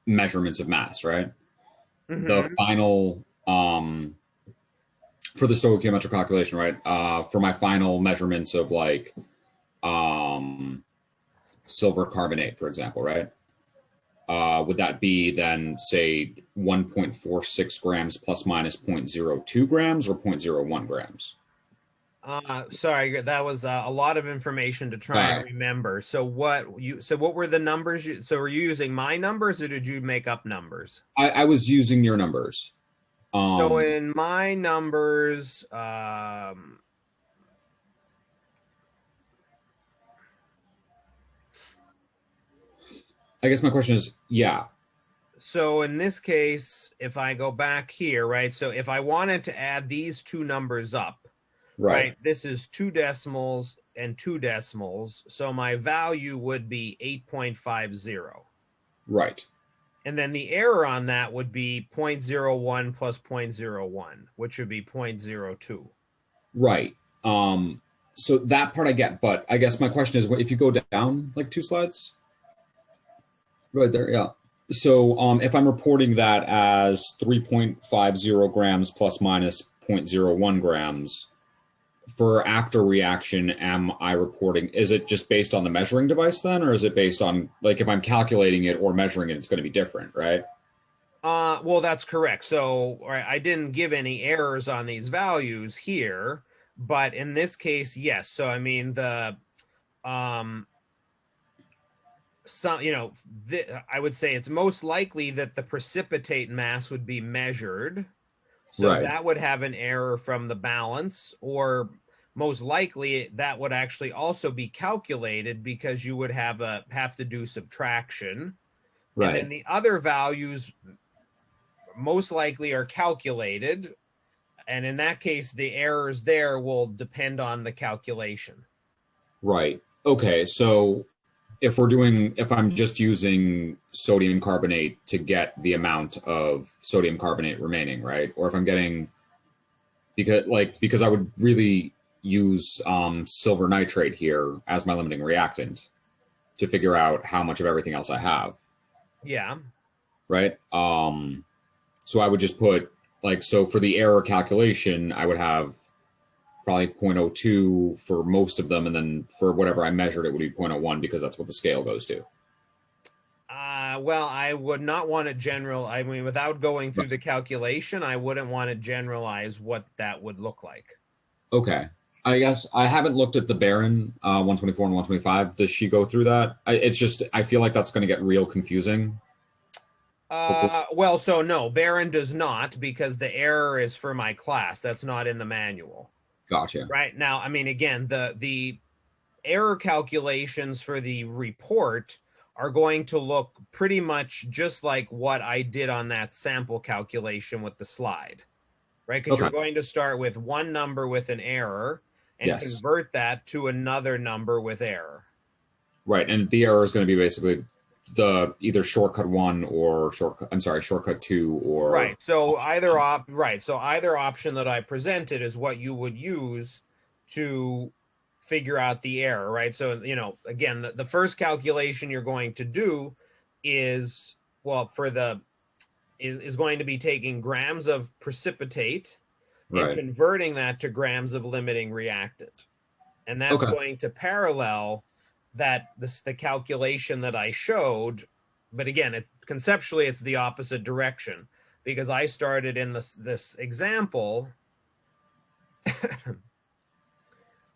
measurements of mass, right? The final for the stoichiometric calculation, right? For my final measurements of like silver carbonate, for example, right? Would that be then say 1.46 grams plus minus 0.02 grams or 0.01 grams? Sorry, that was a lot of information to try and remember. So what were the numbers? So were you using my numbers or did you make up numbers? I was using your numbers. So in my numbers, I guess my question is, yeah. So in this case, if I go back here, right? So if I wanted to add these two numbers up, right? This is 2 decimals and 2 decimals. So my value would be 8.50. Right. And then the error on that would be 0.01 plus 0.01, which would be 0.02. Right. So that part I get, but I guess my question is, if you go down like 2 slides, right there, yeah. So if I'm reporting that as 3.50 grams plus minus 0.01 grams, for after reaction, am I reporting, is it just based on the measuring device then, or is it based on, like, if I'm calculating it or measuring it, it's going to be different, right? Well, that's correct. So I didn't give any errors on these values here, but in this case, yes. So I mean I would say it's most likely that the precipitate mass would be measured. So that would have an error from the balance, or most likely that would actually also be calculated because you would have to do subtraction. Right. And then the other values most likely are calculated. And in that case, the errors there will depend on the calculation. Right. Okay. So if I'm just using sodium carbonate to get the amount of sodium carbonate remaining, right? Or if I'm getting, because I would really use silver nitrate here as my limiting reactant to figure out how much of everything else I have. Yeah. Right. So I would just put so for the error calculation, I would have probably 0.02 for most of them, and then for whatever I measured, it would be 0.01 because that's what the scale goes to. Well, I would not want to I mean, without going through the calculation, I wouldn't want to generalize what that would look like. Okay. I guess I haven't looked at the Barron 124 and 125. Does she go through that? I feel like that's going to get real confusing. Well, so no, Barron does not, because the error is for my class. That's not in the manual. Gotcha. Right now, I mean, again, the error calculations for the report are going to look pretty much just like what I did on that sample calculation with the slide, right? Because you're going to start with one number with an error and convert that to another number with error. Right, and the error is going to be basically the either shortcut 1 or shortcut 2 or right. So either option that I presented is what you would use to figure out the error, right? So, again, the first calculation you're going to do is, well, is going to be taking grams of precipitate and converting that to grams of limiting reactant. And that's going to parallel the calculation that I showed. But again, conceptually, it's the opposite direction, because I started in this example.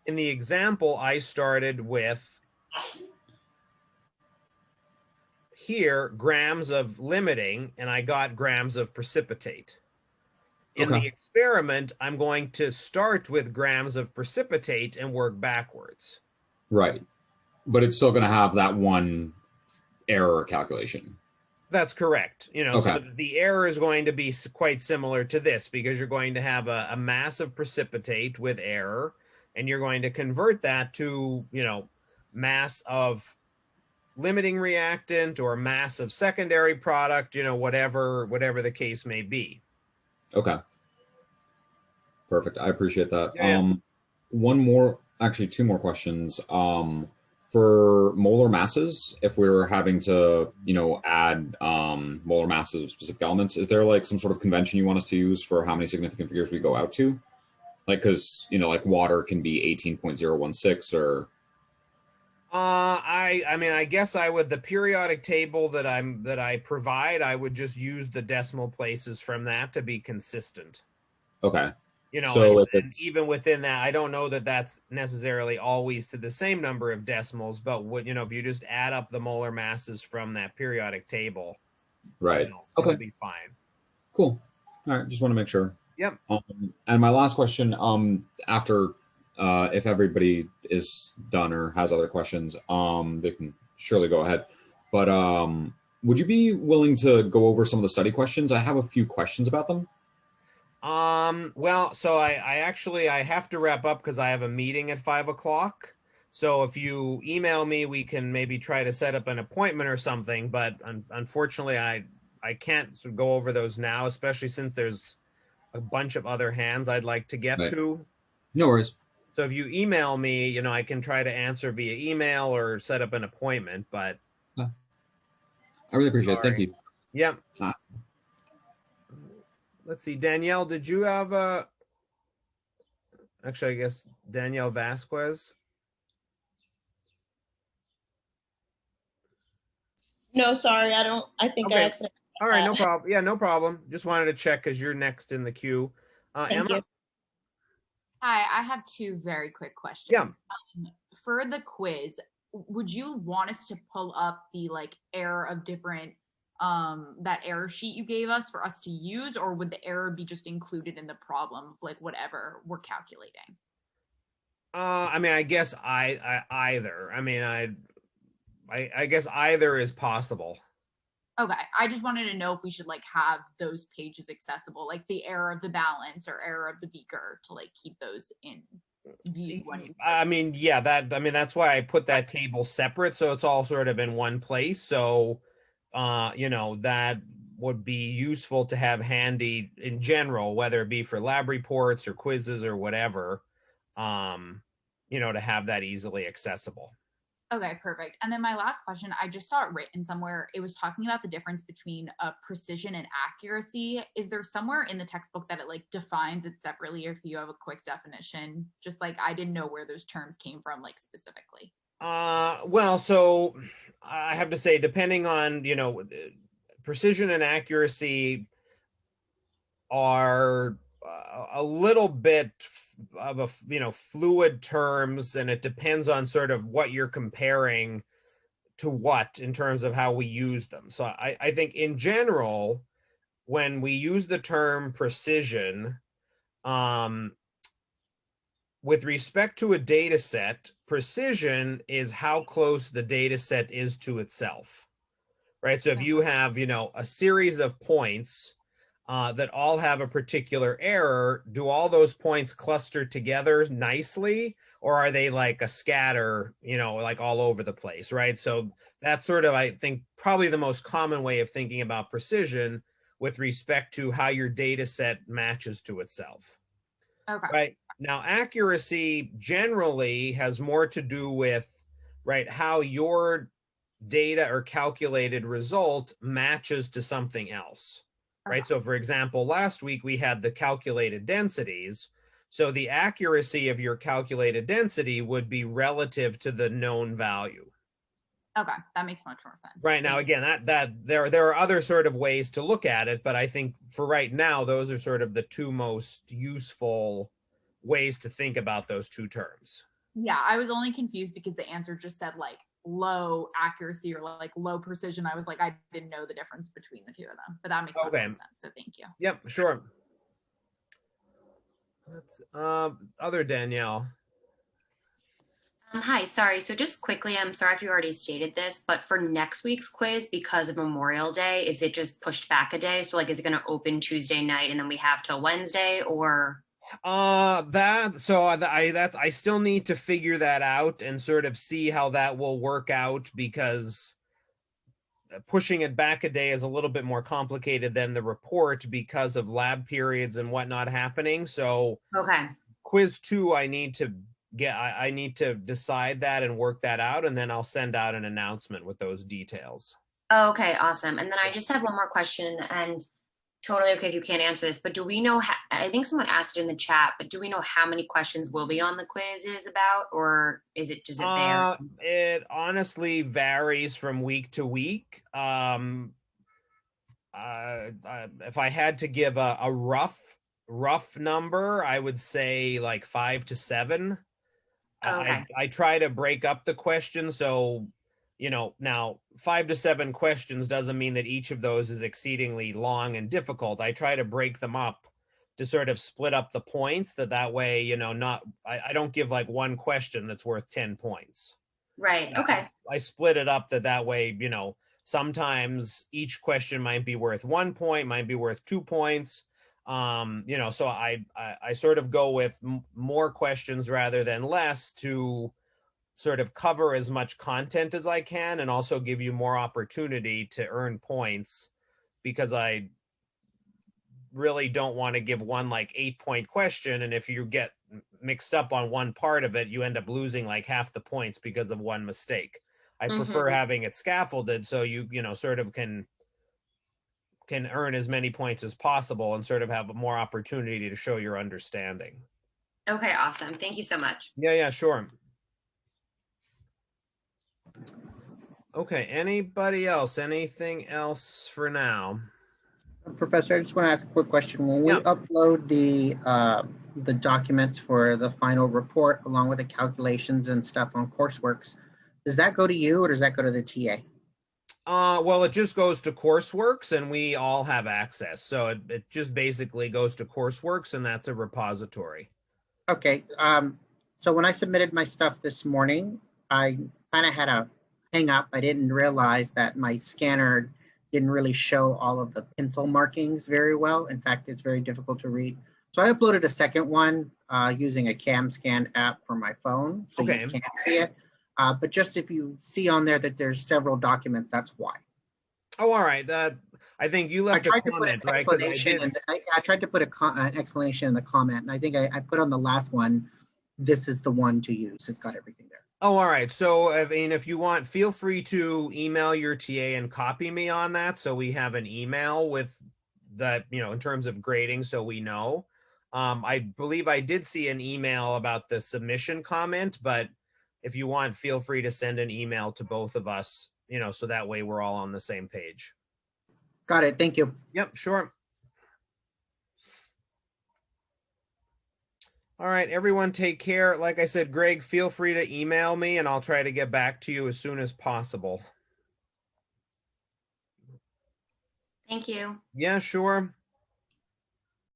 In the example, I started with here grams of limiting, and I got grams of precipitate. In the experiment, I'm going to start with grams of precipitate and work backwards. Right. But it's still going to have that one error calculation. That's correct. Okay. So the error is going to be quite similar to this because you're going to have a mass of precipitate with error, and you're going to convert that to, mass of limiting reactant or mass of secondary product, whatever the case may be. Okay. Perfect. I appreciate that. Yeah. One more, actually, two more questions. For molar masses, if we were having to, add molar masses of specific elements, is there like some sort of convention you want us to use for how many significant figures we go out to? Like, because like water can be 18.016 or. I mean, I guess I would, the periodic table that I provide, I would just use the decimal places from that to be consistent. Okay. And if it's even within that, I don't know that that's necessarily always to the same number of decimals, but if you just add up the molar masses from that periodic table, right. it'll Okay. be fine. Cool. All right. Just want to make sure. Yep. And my last question, after if everybody is done or has other questions, they can surely go ahead. But would you be willing to go over some of the study questions? I have a few questions about them. Well, so I actually I have to wrap up because I have a meeting at 5:00. So if you email me, we can maybe try to set up an appointment or something. But unfortunately, I can't sort of go over those now, especially since there's a bunch of other hands I'd like to get Right. to. No worries. So if you email me, I can try to answer via email or set up an appointment. But I really appreciate it. Thank sorry. you. Yep. Ah. Let's see, Danielle, did you have actually, I guess Danielle Vasquez? No, sorry, I don't. I think I Okay. accidentally. All right, no problem. Yeah, no problem. Just wanted to check because you're next in the queue. Thank Emma? you. Hi, I have two very quick questions. Yeah. For the quiz, would you want us to pull up the error of different that error sheet you gave us for us to use, or would the error be just included in the problem, like whatever we're calculating? I mean, I guess either. I mean, I guess either is possible. Okay, I just wanted to know if we should have those pages accessible, like the error of the balance or error of the beaker, to keep those in view when we. I mean, yeah, that's why I put that table separate, so it's all sort of in one place. So, that would be useful to have handy in general, whether it be for lab reports or quizzes or whatever, to have that easily accessible. Okay, perfect. And then my last question, I just saw it written somewhere. It was talking about the difference between precision and accuracy. Is there somewhere in the textbook that it defines it separately, or if you have a quick definition? Just I didn't know where those terms came from, specifically. Well, so I have to say, depending on, precision and accuracy are a little bit of a, fluid terms, and it depends on sort of what you're comparing to what in terms of how we use them. So I think in general, when we use the term precision, with respect to a data set, precision is how close the data set is to itself, right? So if you have, a series of points that all have a particular error, do all those points cluster together nicely, or are they like a scatter, all over the place, right? So that's sort of, I think, probably the most common way of thinking about precision with respect to how your data set matches to itself. Okay. Right. Now, accuracy generally has more to do with, right, how your data or calculated result matches to something else, right? So for example, last week we had the calculated densities. So the accuracy of your calculated density would be relative to the known value. Okay, that makes much more sense. Right. Now, again, that there are other sort of ways to look at it, but I think for right now, those are sort of the two most useful ways to think about those two terms. Yeah, I was only confused because the answer just said low accuracy or low precision. I was I didn't know the difference between the two of them, but that makes much more sense. So thank you. Yep, sure. Let's other Danielle. Hi, sorry. So just quickly, I'm sorry if you already stated this, but for next week's quiz, because of Memorial Day, is it just pushed back a day? So like, is it going to open Tuesday night and then we have till Wednesday, or? I still need to figure that out and sort of see how that will work out, because pushing it back a day is a little bit more complicated than the report because of lab periods and whatnot happening. So Okay. quiz 2, I need to decide that and work that out, and then I'll send out an announcement with those details. Oh, okay, awesome. And then I just have one more question, and totally okay if you can't answer this, but do we know, I think someone asked it in the chat, but do we know how many questions will be on the quiz is about, or does it vary? It honestly varies from week to week. If I had to give a rough number, I would say like 5 to 7. Okay. I try to break up the question, so now 5 to 7 questions doesn't mean that each of those is exceedingly long and difficult. I try to break them up to sort of split up the points, that way, I don't give like one question that's worth 10 points. Right. Okay. I split it up that way, sometimes each question might be worth 1 point, might be worth 2 points. So I sort of go with more questions rather than less, to sort of cover as much content as I can and also give you more opportunity to earn points, because I really don't want to give one like 8-point question, and if you get mixed up on one part of it, you end up losing like half the points because of one mistake. I prefer having it scaffolded, so you sort of can earn as many points as possible and sort of have more opportunity to show your understanding. Okay, awesome. Thank you so much. Yeah, sure. Okay, anybody else? Anything else for now? Professor, I just want to ask a quick question. When we upload the documents for the final report along with the calculations and stuff on Courseworks, does that go to you or does that go to the TA? Well, it just goes to Courseworks and we all have access. So it just basically goes to Courseworks, and that's a repository. Okay. So when I submitted my stuff this morning, I kind of had a hang up. I didn't realize that my scanner didn't really show all of the pencil markings very well. In fact, it's very difficult to read. So I uploaded a second one using a CamScan app for my phone, so Okay. you can't see it. But just if you see on there that there's several documents, that's why. Oh, all right. I think you left a comment, right? I tried to put an explanation in the comment, and I think I put on the last one, this is the one to use. It's got everything there. Oh, all right. So, I mean, if you want, feel free to email your TA and copy me on that, so we have an email with that, in terms of grading, so we know. I believe I did see an email about the submission comment, but if you want, feel free to send an email to both of us, so that way we're all on the same page. Got it. Thank you. Yep, sure. All right, everyone take care. Like I said, Greg, feel free to email me and I'll try to get back to you as soon as possible. Thank you. Yeah, sure.